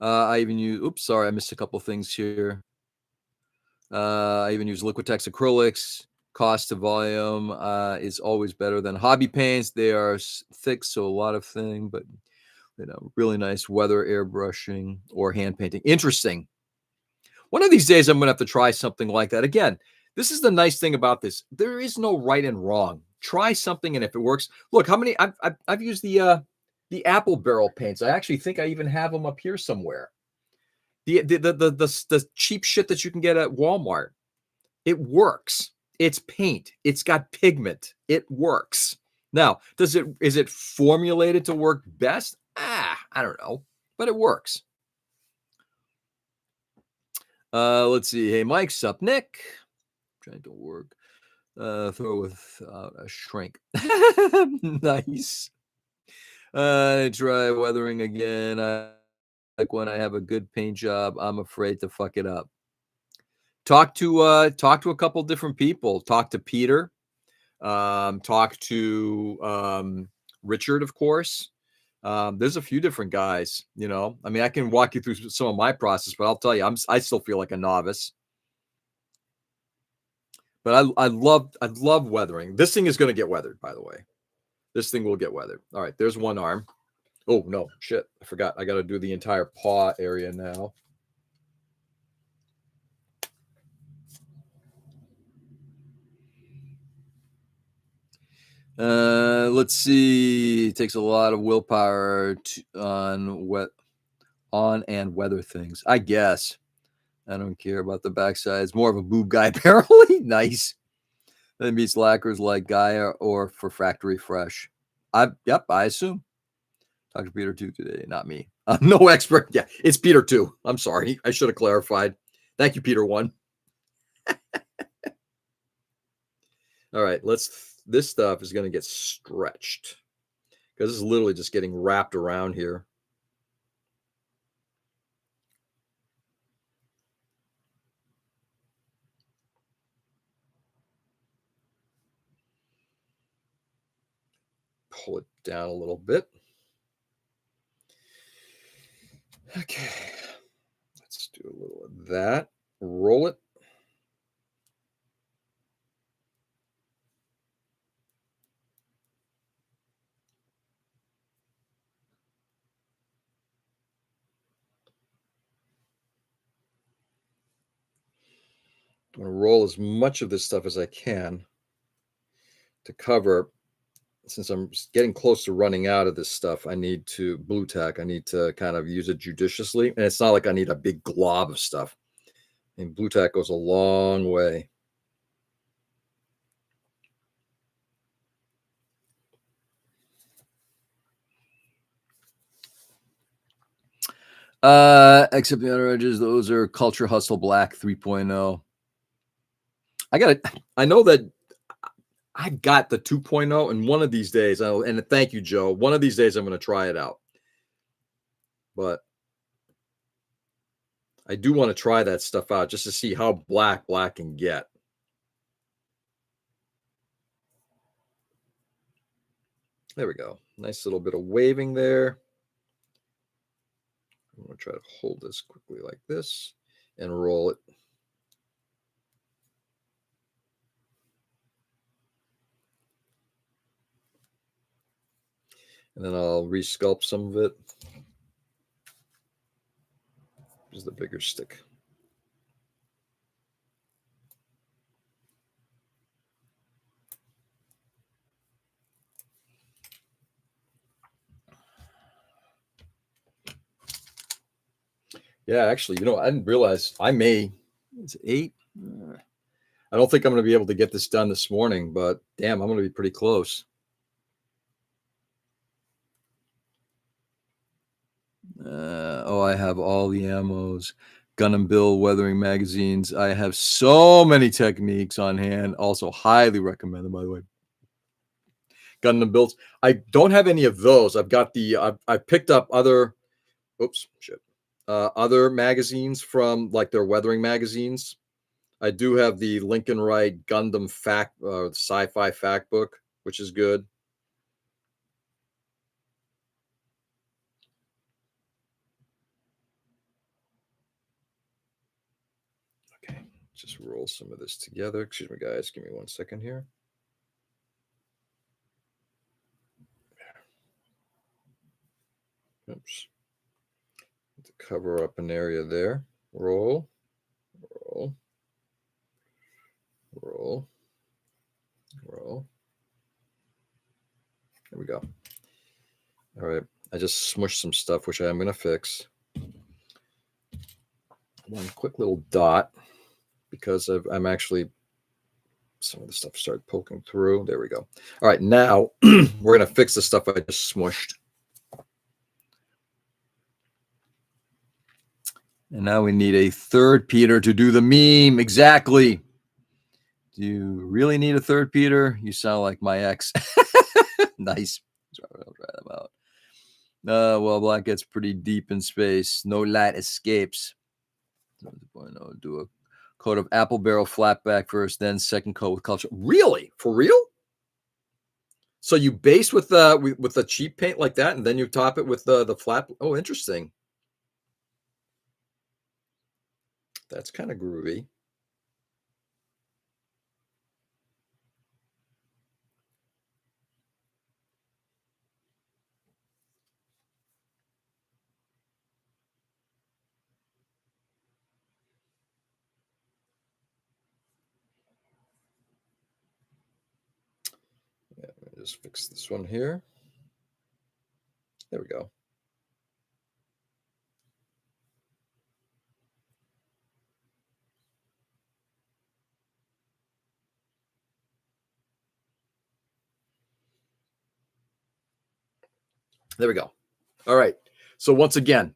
I even use. Oops, sorry, I missed a couple things here. I even use Liquitex acrylics. Cost to volume is always better than hobby paints. They are thick, so a lot of thing, but really nice weather airbrushing or hand painting. Interesting. One of these days, I'm going to have to try something like that. Again, this is the nice thing about this. There is no right and wrong. Try something, and if it works, look how many I've used the apple barrel paints. I actually think I even have them up here somewhere. The cheap shit that you can get at Walmart. It works. It's paint. It's got pigment. It works. Now, is it formulated to work best? I don't know, but it works. Let's see. Hey, Mike's up. Nick, trying to work. Throw with a shrink. Nice. Try weathering again. Like when I have a good paint job, I'm afraid to fuck it up. Talk to a couple different people. Talk to Peter. Talk to Richard, of course. There's a few different guys. I mean, I can walk you through some of my process, but I'll tell you, I still feel like a novice. But I love weathering. This thing is going to get weathered, by the way. This thing will get weathered. All right, there's one arm. Oh no, shit! I forgot. I got to do the entire paw area now. Let's see. It takes a lot of willpower on and weather things. I guess. I don't care about the backside. It's more of a boob guy, apparently. Nice. That meets lacquers like Gaia or for factory fresh. I assume. Dr. Peter 2 today, not me. I'm no expert. Yeah, it's Peter 2. I'm sorry. I should have clarified. Thank you, Peter 1. All right, this stuff is going to get stretched because this is literally just getting wrapped around here. Pull it down a little bit. Okay, let's do a little of that. Roll it. I'm going to roll as much of this stuff as I can to cover. Since I'm getting close to running out of this stuff, I need to blue tack. I need to kind of use it judiciously. And it's not like I need a big glob of stuff. And blue tack goes a long way. Except the outer edges, those are Culture Hustle Black 3.0. I know that I got the 2.0, and one of these days, and thank you, Joe. One of these days, I'm going to try it out. But I do want to try that stuff out just to see how black can get. There we go. Nice little bit of waving there. I'm going to try to hold this quickly like this and roll it. And then I'll resculpt some of it. This is the bigger stick. Yeah, actually, I didn't realize it's 8. I don't think I'm going to be able to get this done this morning, but damn, I'm going to be pretty close. I have all the ammos. Gun and Bill weathering magazines. I have so many techniques on hand. Also, highly recommend them, by the way. Gun and Bills. I don't have any of those. I've got I picked up other. Oops, shit. Other magazines from like their weathering magazines. I do have the Lincoln Wright Gundam Fact, Sci-Fi Fact Book, which is good. Okay, just roll some of this together. Excuse me, guys. Give me 1 second here. Oops. To cover up an area there. Roll, roll, roll, roll. There we go. All right. I just smushed some stuff, which I am going to fix. One quick little dot because I'm actually, some of the stuff started poking through. There we go. All right. Now we're going to fix the stuff I just smushed. And now we need a third Peter to do the meme. Exactly. Do you really need a third Peter? You sound like my ex. Nice. I'll try them out. Well, black gets pretty deep in space. No light escapes. Do a coat of apple barrel flatback first, then second coat with culture. Really? For real? So you base with the cheap paint like that, and then you top it with the flat. Oh, interesting. That's kind of groovy. Yeah, let me just fix this one here. There we go. There we go. All right. So once again,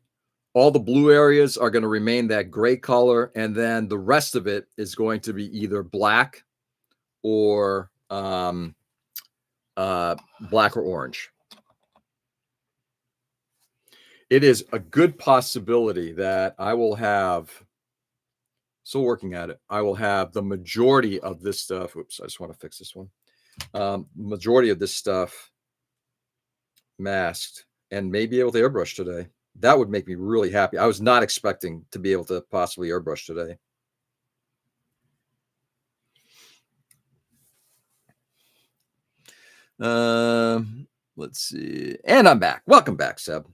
all the blue areas are going to remain that gray color, and then the rest of it is going to be either black or black or orange. It is a good possibility that I will have, still working at it, I will have the majority of this stuff. Oops, I just want to fix this one. Majority of this stuff masked and may be able to airbrush today. That would make me really happy. I was not expecting to be able to possibly airbrush today. Let's see. And I'm back. Welcome back, Seb.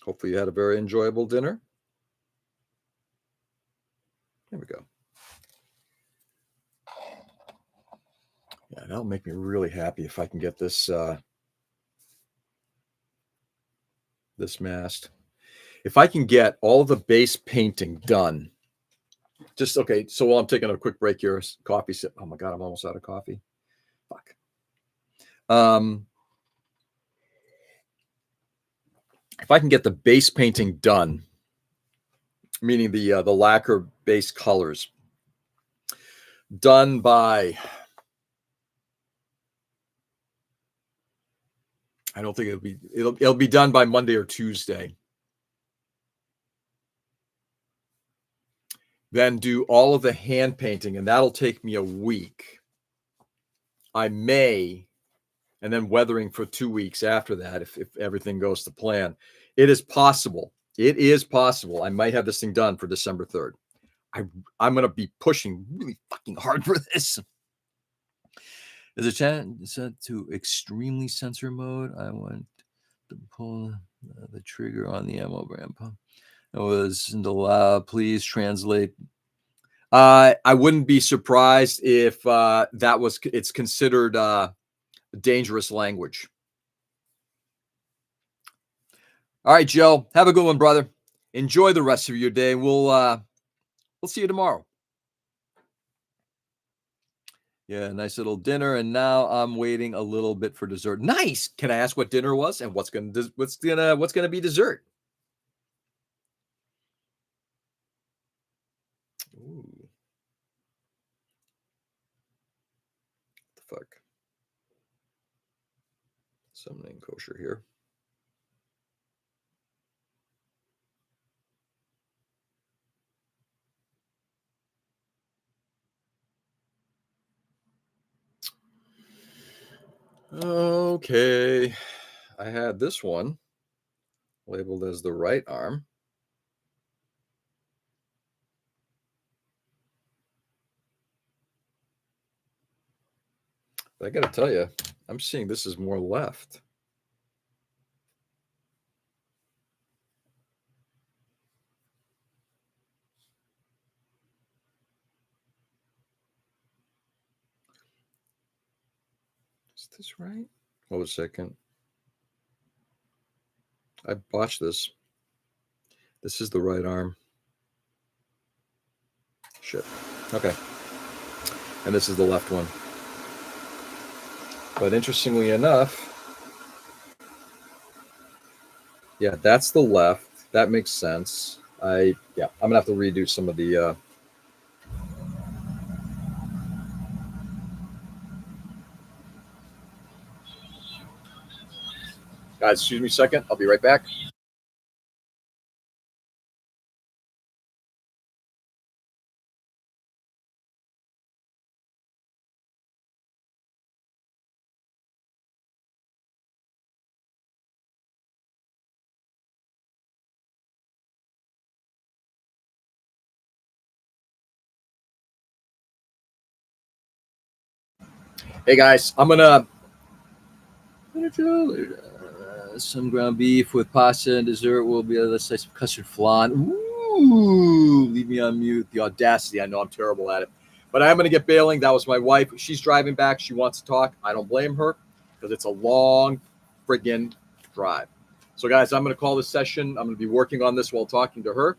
Hopefully you had a very enjoyable dinner. There we go. Yeah, that'll make me really happy if I can get this this masked. If I can get all the base painting done. Just okay. So while I'm taking a quick break here, coffee sip. Oh my god, I'm almost out of coffee. Fuck. If I can get the base painting done, meaning the lacquer base colors done by, I don't think it'll be done by Monday or Tuesday. Then do all of the hand painting, and that'll take me a week. I may, and then weathering for 2 weeks after that, if everything goes to plan. It is possible. It is possible. I might have this thing done for December 3rd. I'm going to be pushing really fucking hard for this. There's a chance set to extremely sensor mode. I want to pull the trigger on the ammo brand pump. It was please translate. I wouldn't be surprised if it's considered dangerous language. All right, Joe. Have a good one, brother. Enjoy the rest of your day. We'll see you tomorrow. Yeah, nice little dinner, and now I'm waiting a little bit for dessert. Nice. Can I ask what dinner was and what's gonna be dessert? Ooh, the fuck. Something ain't kosher here. Okay. I had this one labeled as the right arm. But I gotta tell you, I'm seeing this is more left. Is this right? Hold a second. I botched this. This is the right arm. Shit. Okay. And this is the left one. But interestingly enough, yeah, that's the left. That makes sense. I'm gonna have to redo some of the. Guys, excuse me a second. I'll be right back. Hey guys, I'm gonna some ground beef with pasta and dessert will be a slice of custard flan. Ooh, leave me on mute. The audacity. I know I'm terrible at it. But I am going to get bailing. That was my wife. She's driving back. She wants to talk. I don't blame her because it's a long friggin' drive. So, guys, I'm going to call this session. I'm going to be working on this while talking to her.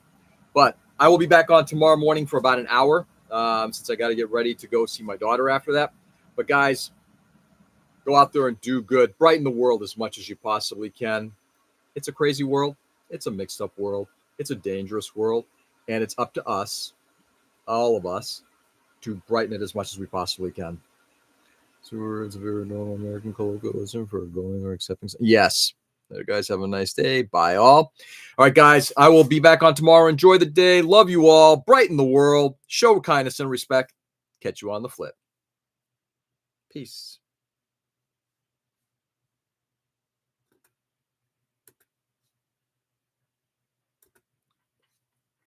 But I will be back on tomorrow morning for about an hour since I got to get ready to go see my daughter after that. But, guys, go out there and do good. Brighten the world as much as you possibly can. It's a crazy world. It's a mixed up world. It's a dangerous world. And it's up to us, all of us, to brighten it as much as we possibly can. So it's a very normal American colloquialism for going or accepting. Yes. You guys have a nice day. Bye, all. All right, guys. I will be back on tomorrow. Enjoy the day. Love you all. Brighten the world. Show kindness and respect. Catch you on the flip. Peace.